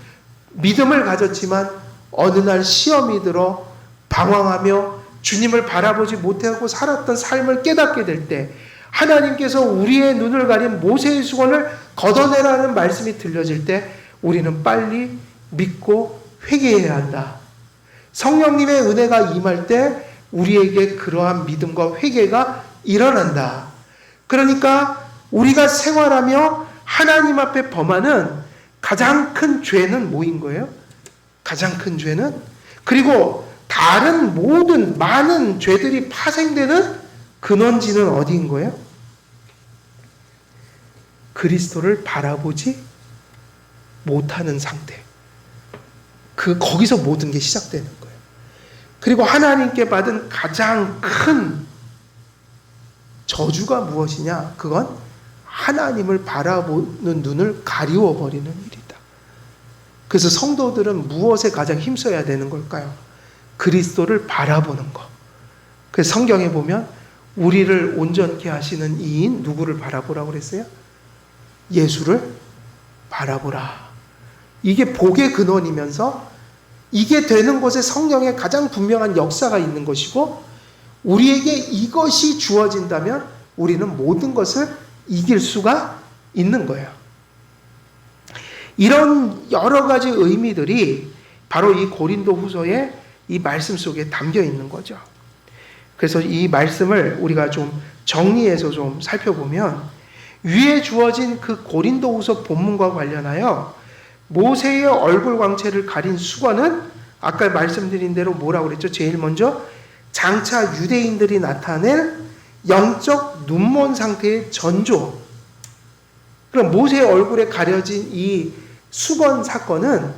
A: 믿음을 가졌지만 어느 날 시험이 들어 방황하며 주님을 바라보지 못하고 살았던 삶을 깨닫게 될 때 하나님께서 우리의 눈을 가린 모세의 수건을 걷어내라는 말씀이 들려질 때 우리는 빨리 믿고 회개해야 한다. 성령님의 은혜가 임할 때 우리에게 그러한 믿음과 회개가 일어난다. 그러니까 우리가 생활하며 하나님 앞에 범하는 가장 큰 죄는 뭐인 거예요? 가장 큰 죄는, 그리고 다른 모든 많은 죄들이 파생되는 근원지는 어디인 거예요? 그리스도를 바라보지 못하는 상태. 거기서 모든 게 시작되는 거예요. 그리고 하나님께 받은 가장 큰 저주가 무엇이냐? 그건 하나님을 바라보는 눈을 가리워 버리는 일이다. 그래서 성도들은 무엇에 가장 힘써야 되는 걸까요? 그리스도를 바라보는 것. 그래서 성경에 보면 우리를 온전케 하시는 이인 누구를 바라보라고 그랬어요? 예수를 바라보라. 이게 복의 근원이면서 이게 되는 곳에 성령의 가장 분명한 역사가 있는 것이고, 우리에게 이것이 주어진다면 우리는 모든 것을 이길 수가 있는 거예요. 이런 여러 가지 의미들이 바로 이 고린도 후서의 이 말씀 속에 담겨 있는 거죠. 그래서 이 말씀을 우리가 좀 정리해서 좀 살펴보면, 위에 주어진 그 고린도 후서 본문과 관련하여 모세의 얼굴 광채를 가린 수건은 아까 말씀드린 대로 뭐라고 그랬죠? 제일 먼저 장차 유대인들이 나타낼 영적 눈먼 상태의 전조. 그럼 모세의 얼굴에 가려진 이 수건 사건은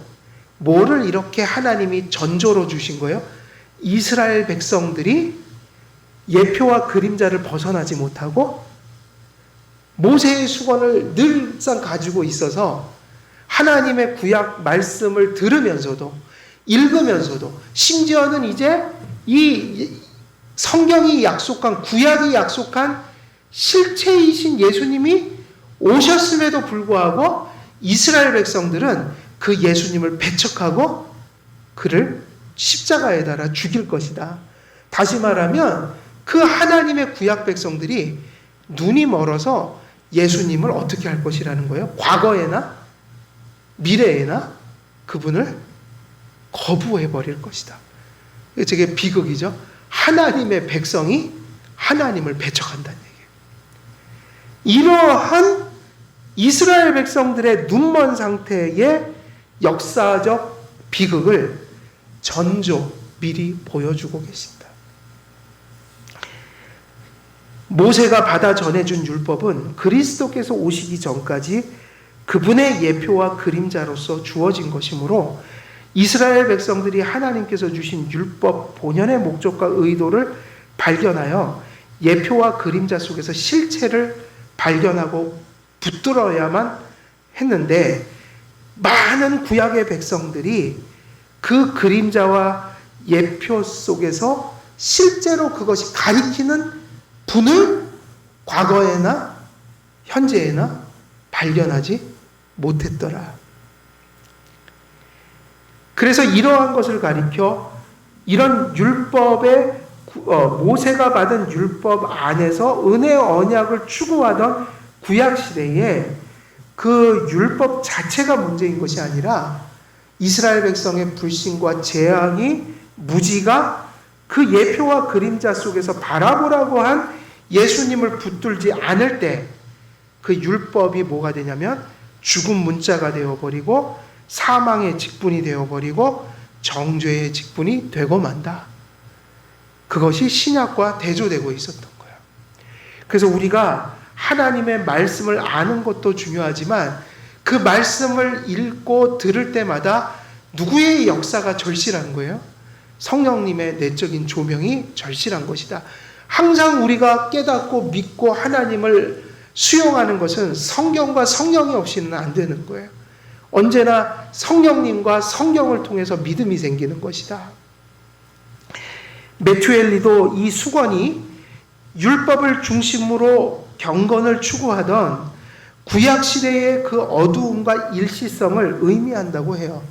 A: 뭐를 이렇게 하나님이 전조로 주신 거예요? 이스라엘 백성들이 예표와 그림자를 벗어나지 못하고 모세의 수건을 늘상 가지고 있어서 하나님의 구약 말씀을 들으면서도 읽으면서도 심지어는 이제 이 성경이 약속한, 구약이 약속한 실체이신 예수님이 오셨음에도 불구하고 이스라엘 백성들은 그 예수님을 배척하고 그를 십자가에 달아 죽일 것이다. 다시 말하면 그 하나님의 구약 백성들이 눈이 멀어서 예수님을 어떻게 할 것이라는 거예요? 과거에나 미래에나 그분을 거부해버릴 것이다. 이게 비극이죠. 하나님의 백성이 하나님을 배척한다는 얘기예요. 이러한 이스라엘 백성들의 눈먼 상태의 역사적 비극을 전조 미리 보여주고 계십니다. 모세가 받아 전해준 율법은 그리스도께서 오시기 전까지 그분의 예표와 그림자로서 주어진 것이므로 이스라엘 백성들이 하나님께서 주신 율법 본연의 목적과 의도를 발견하여 예표와 그림자 속에서 실체를 발견하고 붙들어야만 했는데, 많은 구약의 백성들이 그 그림자와 예표 속에서 실제로 그것이 가리키는 분을 과거에나 현재에나 발견하지 못했더라. 그래서 이러한 것을 가리켜 이런 율법의 모세가 받은 율법 안에서 은혜 언약을 추구하던 구약 시대에 그 율법 자체가 문제인 것이 아니라 이스라엘 백성의 불신과 재앙이 무지가 그 예표와 그림자 속에서 바라보라고 한 예수님을 붙들지 않을 때 그 율법이 뭐가 되냐면 죽은 문자가 되어버리고 사망의 직분이 되어버리고 정죄의 직분이 되고 만다. 그것이 신약과 대조되고 있었던 거예요. 그래서 우리가 하나님의 말씀을 아는 것도 중요하지만 그 말씀을 읽고 들을 때마다 누구의 역사가 절실한 거예요? 성령님의 내적인 조명이 절실한 것이다. 항상 우리가 깨닫고 믿고 하나님을 수용하는 것은 성경과 성령이 없이는 안 되는 거예요. 언제나 성령님과 성경을 통해서 믿음이 생기는 것이다. 메투엘리도 이 수건이 율법을 중심으로 경건을 추구하던 구약시대의 그 어두움과 일시성을 의미한다고 해요.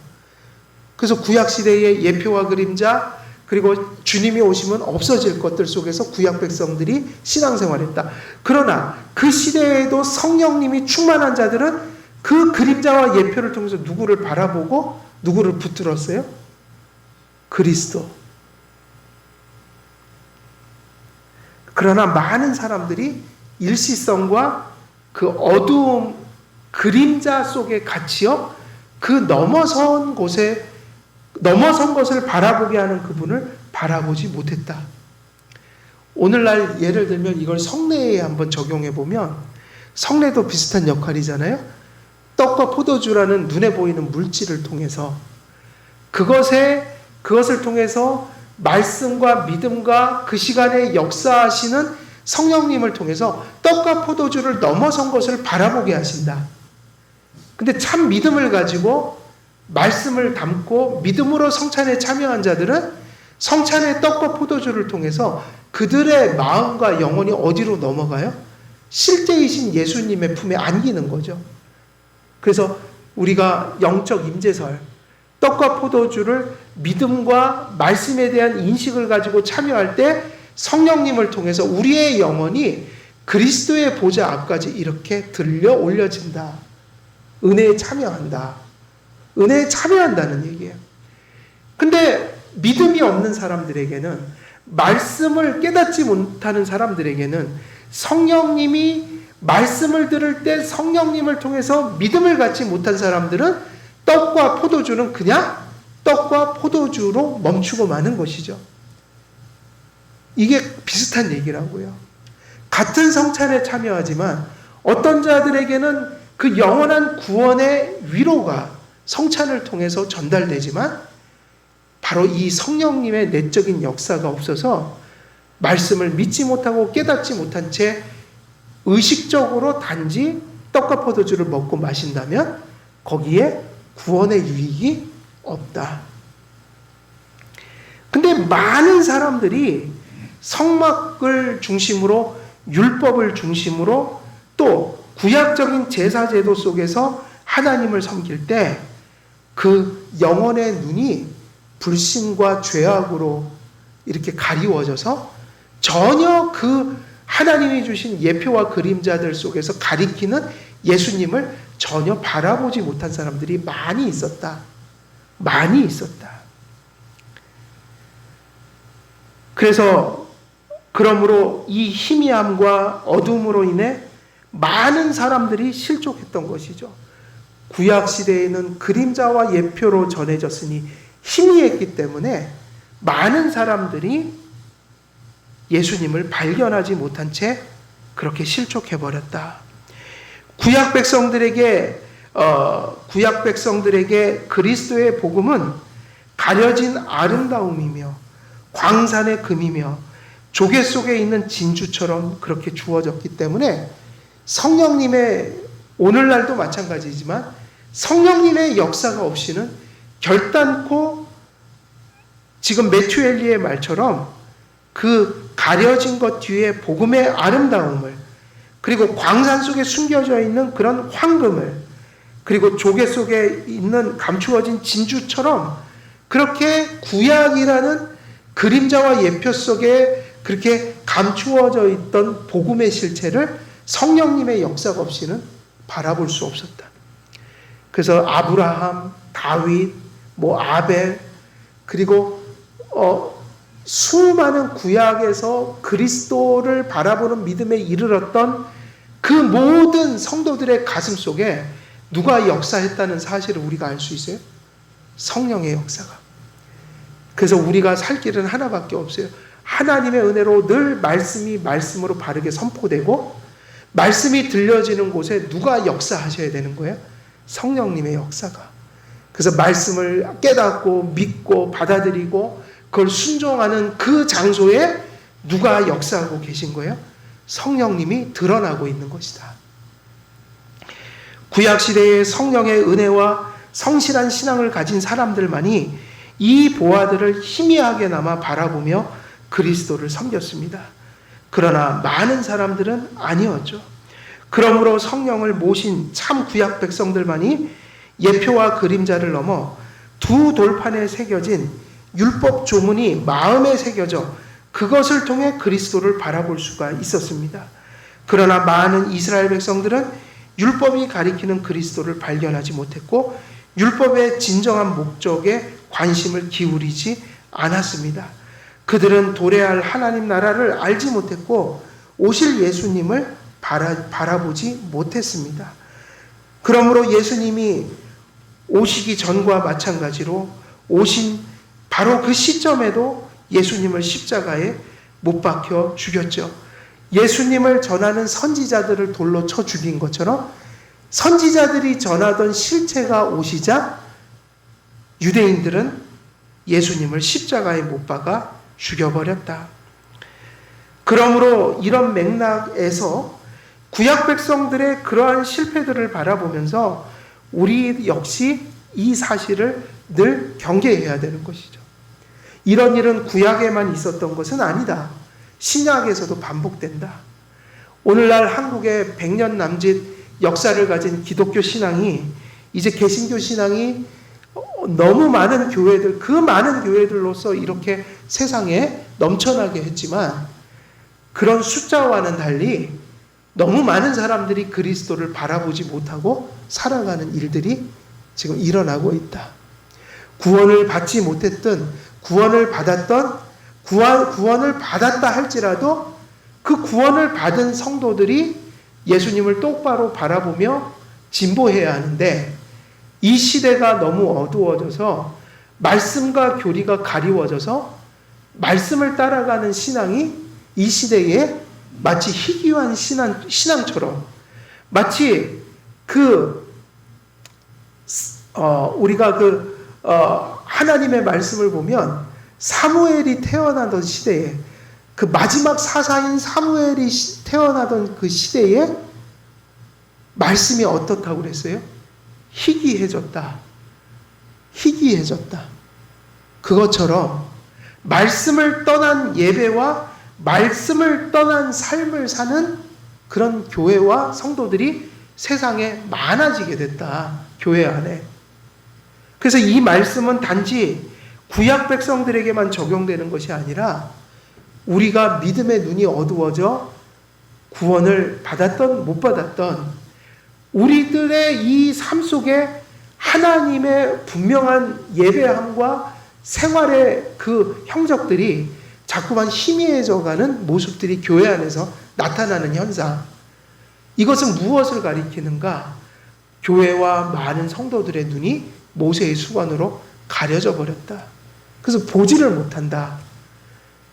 A: 그래서 구약시대의 예표와 그림자, 그리고 주님이 오시면 없어질 것들 속에서 구약 백성들이 신앙생활했다. 그러나 그 시대에도 성령님이 충만한 자들은 그 그림자와 예표를 통해서 누구를 바라보고 누구를 붙들었어요? 그리스도. 그러나 많은 사람들이 일시성과 그 어두움, 그림자 속에 갇혀 그 넘어선 것을 바라보게 하는 그분을 바라보지 못했다. 오늘날 예를 들면 이걸 성례에 한번 적용해 보면 성례도 비슷한 역할이잖아요. 떡과 포도주라는 눈에 보이는 물질을 통해서 그것을 통해서 말씀과 믿음과 그 시간에 역사하시는 성령님을 통해서 떡과 포도주를 넘어선 것을 바라보게 하신다. 근데 참 믿음을 가지고 말씀을 담고 믿음으로 성찬에 참여한 자들은 성찬의 떡과 포도주를 통해서 그들의 마음과 영혼이 어디로 넘어가요? 실제이신 예수님의 품에 안기는 거죠. 그래서 우리가 영적 임재설, 떡과 포도주를 믿음과 말씀에 대한 인식을 가지고 참여할 때 성령님을 통해서 우리의 영혼이 그리스도의 보좌 앞까지 이렇게 들려 올려진다. 은혜에 참여한다. 은혜에 참여한다는 얘기예요. 근데 믿음이 없는 사람들에게는, 말씀을 깨닫지 못하는 사람들에게는 성령님이 말씀을 들을 때 성령님을 통해서 믿음을 갖지 못한 사람들은 떡과 포도주는 그냥 떡과 포도주로 멈추고 마는 것이죠. 이게 비슷한 얘기라고요. 같은 성찬에 참여하지만 어떤 자들에게는 그 영원한 구원의 위로가 성찬을 통해서 전달되지만 바로 이 성령님의 내적인 역사가 없어서 말씀을 믿지 못하고 깨닫지 못한 채 의식적으로 단지 떡과 포도주를 먹고 마신다면 거기에 구원의 유익이 없다. 근데 많은 사람들이 성막을 중심으로, 율법을 중심으로, 또 구약적인 제사제도 속에서 하나님을 섬길 때 그 영혼의 눈이 불신과 죄악으로 이렇게 가리워져서 전혀 그 하나님이 주신 예표와 그림자들 속에서 가리키는 예수님을 전혀 바라보지 못한 사람들이 많이 있었다. 많이 있었다. 그러므로 이 희미함과 어둠으로 인해 많은 사람들이 실족했던 것이죠. 구약 시대에는 그림자와 예표로 전해졌으니 희미했기 때문에 많은 사람들이 예수님을 발견하지 못한 채 그렇게 실족해버렸다. 구약 백성들에게 그리스도의 복음은 가려진 아름다움이며 광산의 금이며 조개 속에 있는 진주처럼 그렇게 주어졌기 때문에 성령님의, 오늘날도 마찬가지지만 성령님의 역사가 없이는 결단코 지금 매튜 엘리의 말처럼 그 가려진 것 뒤에 복음의 아름다움을, 그리고 광산 속에 숨겨져 있는 그런 황금을, 그리고 조개 속에 있는 감추어진 진주처럼 그렇게 구약이라는 그림자와 예표 속에 그렇게 감추어져 있던 복음의 실체를 성령님의 역사가 없이는 바라볼 수 없었다. 그래서 아브라함, 다윗, 아벨, 그리고 수많은 구약에서 그리스도를 바라보는 믿음에 이르렀던 그 모든 성도들의 가슴 속에 누가 역사했다는 사실을 우리가 알 수 있어요? 성령의 역사가. 그래서 우리가 살 길은 하나밖에 없어요. 하나님의 은혜로 늘 말씀이 말씀으로 바르게 선포되고 말씀이 들려지는 곳에 누가 역사하셔야 되는 거예요? 성령님의 역사가. 그래서 말씀을 깨닫고 믿고 받아들이고 그걸 순종하는 그 장소에 누가 역사하고 계신 거예요? 성령님이 드러나고 있는 것이다. 구약시대의 성령의 은혜와 성실한 신앙을 가진 사람들만이 이 보화들을 희미하게나마 바라보며 그리스도를 섬겼습니다. 그러나 많은 사람들은 아니었죠. 그러므로 성령을 모신 참 구약 백성들만이 예표와 그림자를 넘어 두 돌판에 새겨진 율법 조문이 마음에 새겨져 그것을 통해 그리스도를 바라볼 수가 있었습니다. 그러나 많은 이스라엘 백성들은 율법이 가리키는 그리스도를 발견하지 못했고 율법의 진정한 목적에 관심을 기울이지 않았습니다. 그들은 도래할 하나님 나라를 알지 못했고 오실 예수님을 바라보지 못했습니다. 그러므로 예수님이 오시기 전과 마찬가지로 오신 바로 그 시점에도 예수님을 십자가에 못 박혀 죽였죠. 예수님을 전하는 선지자들을 돌로 쳐 죽인 것처럼 선지자들이 전하던 실체가 오시자 유대인들은 예수님을 십자가에 못 박아 죽여버렸다. 그러므로 이런 맥락에서 구약 백성들의 그러한 실패들을 바라보면서 우리 역시 이 사실을 늘 경계해야 되는 것이죠. 이런 일은 구약에만 있었던 것은 아니다. 신약에서도 반복된다. 오늘날 한국의 100년 남짓 역사를 가진 기독교 신앙이 이제 개신교 신앙이 너무 많은 교회들, 그 많은 교회들로서 이렇게 세상에 넘쳐나게 했지만 그런 숫자와는 달리 너무 많은 사람들이 그리스도를 바라보지 못하고 살아가는 일들이 지금 일어나고 있다. 구원을 받지 못했던, 구원을 받았다 할지라도 그 구원을 받은 성도들이 예수님을 똑바로 바라보며 진보해야 하는데, 이 시대가 너무 어두워져서 말씀과 교리가 가리워져서 말씀을 따라가는 신앙이 이 시대에 마치 희귀한 신앙처럼, 마치 우리가 하나님의 말씀을 보면 사무엘이 태어나던 시대에, 그 마지막 사사인 사무엘이 태어나던 그 시대에 말씀이 어떻다고 그랬어요? 희귀해졌다. 희귀해졌다. 그것처럼 말씀을 떠난 예배와 말씀을 떠난 삶을 사는 그런 교회와 성도들이 세상에 많아지게 됐다. 교회 안에. 그래서 이 말씀은 단지 구약 백성들에게만 적용되는 것이 아니라 우리가 믿음의 눈이 어두워져 구원을 받았던 못 받았던 우리들의 이 삶 속에 하나님의 분명한 예배함과 생활의 그 형적들이 자꾸만 희미해져가는 모습들이 교회 안에서 나타나는 현상. 이것은 무엇을 가리키는가? 교회와 많은 성도들의 눈이 모세의 수건으로 가려져 버렸다. 그래서 보지를 못한다.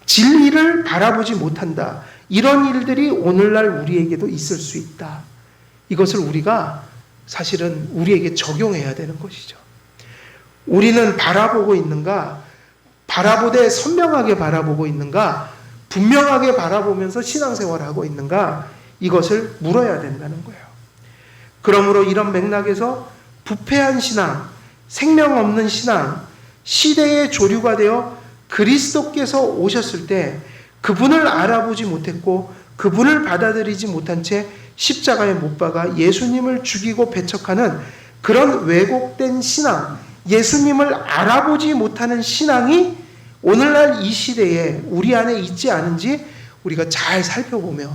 A: 진리를 바라보지 못한다. 이런 일들이 오늘날 우리에게도 있을 수 있다. 이것을 우리가 사실은 우리에게 적용해야 되는 것이죠. 우리는 바라보고 있는가? 바라보되 선명하게 바라보고 있는가? 분명하게 바라보면서 신앙생활을 하고 있는가? 이것을 물어야 된다는 거예요. 그러므로 이런 맥락에서 부패한 신앙, 생명 없는 신앙, 시대의 조류가 되어 그리스도께서 오셨을 때 그분을 알아보지 못했고 그분을 받아들이지 못한 채 십자가에 못 박아 예수님을 죽이고 배척하는 그런 왜곡된 신앙, 예수님을 알아보지 못하는 신앙이 오늘날 이 시대에 우리 안에 있지 않은지 우리가 잘 살펴보며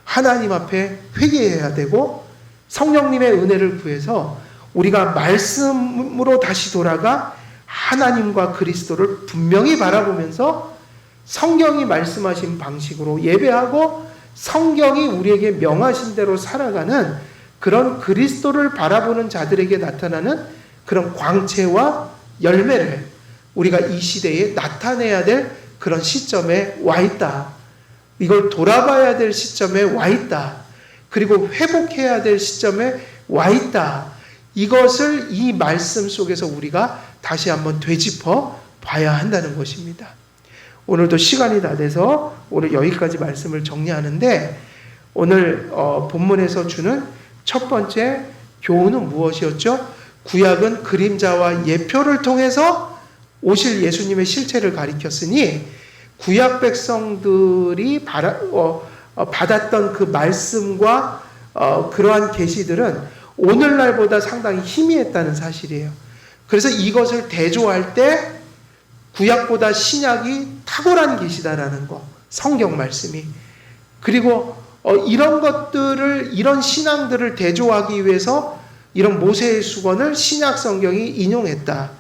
A: 하나님 앞에 회개해야 되고 성령님의 은혜를 구해서 우리가 말씀으로 다시 돌아가 하나님과 그리스도를 분명히 바라보면서 성경이 말씀하신 방식으로 예배하고 성경이 우리에게 명하신 대로 살아가는 그런 그리스도를 바라보는 자들에게 나타나는 그런 광채와 열매를 우리가 이 시대에 나타내야 될 그런 시점에 와 있다. 이걸 돌아봐야 될 시점에 와 있다. 그리고 회복해야 될 시점에 와 있다. 이것을 이 말씀 속에서 우리가 다시 한번 되짚어 봐야 한다는 것입니다. 오늘도 시간이 다 돼서 오늘 여기까지 말씀을 정리하는데, 오늘 본문에서 주는 첫 번째 교훈은 무엇이었죠? 구약은 그림자와 예표를 통해서 오실 예수님의 실체를 가리켰으니 구약 백성들이 받았던 그 말씀과 그러한 계시들은 오늘날보다 상당히 희미했다는 사실이에요. 그래서 이것을 대조할 때 구약보다 신약이 탁월한 계시다라는 거, 성경 말씀이. 그리고 이런 것들을, 이런 신앙들을 대조하기 위해서 이런 모세의 수건을 신약 성경이 인용했다.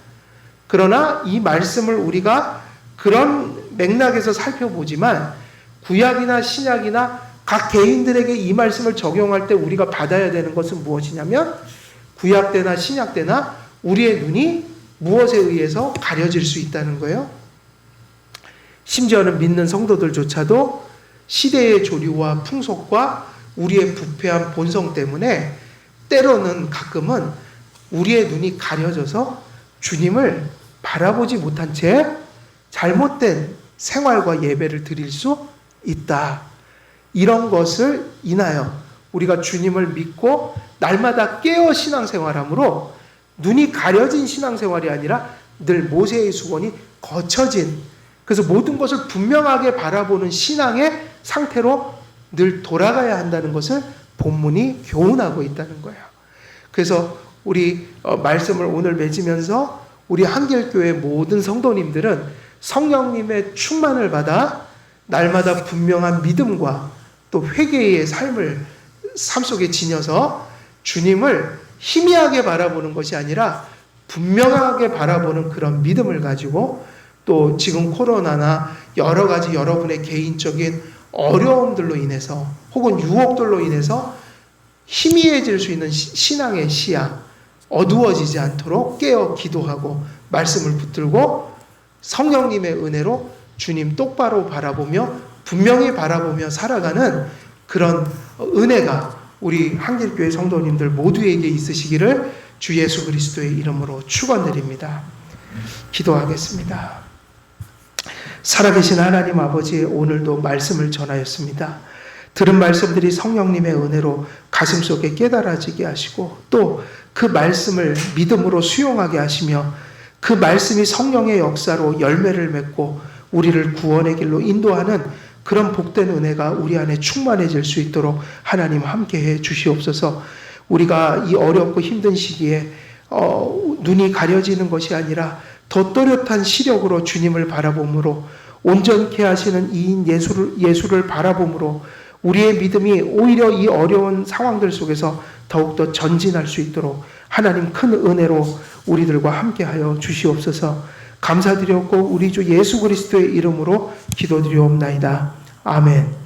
A: 그러나 이 말씀을 우리가 그런 맥락에서 살펴보지만 구약이나 신약이나 각 개인들에게 이 말씀을 적용할 때 우리가 받아야 되는 것은 무엇이냐면 구약 때나 신약 때나 우리의 눈이 무엇에 의해서 가려질 수 있다는 거예요. 심지어는 믿는 성도들조차도 시대의 조류와 풍속과 우리의 부패한 본성 때문에 때로는 가끔은 우리의 눈이 가려져서 주님을 바라보지 못한 채 잘못된 생활과 예배를 드릴 수 있다. 이런 것을 인하여 우리가 주님을 믿고 날마다 깨어 신앙생활함으로 눈이 가려진 신앙생활이 아니라 늘 모세의 수건이 거쳐진, 그래서 모든 것을 분명하게 바라보는 신앙의 상태로 늘 돌아가야 한다는 것을 본문이 교훈하고 있다는 거예요. 그래서 우리 말씀을 오늘 맺으면서 우리 한길교회 모든 성도님들은 성령님의 충만을 받아 날마다 분명한 믿음과 또 회개의 삶을 삶 속에 지녀서 주님을 희미하게 바라보는 것이 아니라 분명하게 바라보는 그런 믿음을 가지고, 또 지금 코로나나 여러 가지 여러분의 개인적인 어려움들로 인해서 혹은 유혹들로 인해서 희미해질 수 있는 신앙의 시야, 어두워지지 않도록 깨어 기도하고 말씀을 붙들고 성령님의 은혜로 주님 똑바로 바라보며 분명히 바라보며 살아가는 그런 은혜가 우리 한길교회 성도님들 모두에게 있으시기를 주 예수 그리스도의 이름으로 축원드립니다. 기도하겠습니다. 살아계신 하나님 아버지, 오늘도 말씀을 전하였습니다. 들은 말씀들이 성령님의 은혜로 가슴속에 깨달아지게 하시고, 또 그 말씀을 믿음으로 수용하게 하시며, 그 말씀이 성령의 역사로 열매를 맺고 우리를 구원의 길로 인도하는 그런 복된 은혜가 우리 안에 충만해질 수 있도록 하나님 함께해 주시옵소서. 우리가 이 어렵고 힘든 시기에 눈이 가려지는 것이 아니라 더 또렷한 시력으로 주님을 바라봄으로, 온전케 하시는 이인 예수를 바라봄으로 우리의 믿음이 오히려 이 어려운 상황들 속에서 더욱더 전진할 수 있도록 하나님 큰 은혜로 우리들과 함께하여 주시옵소서. 감사드렸고 우리 주 예수 그리스도의 이름으로 기도드리옵나이다. 아멘.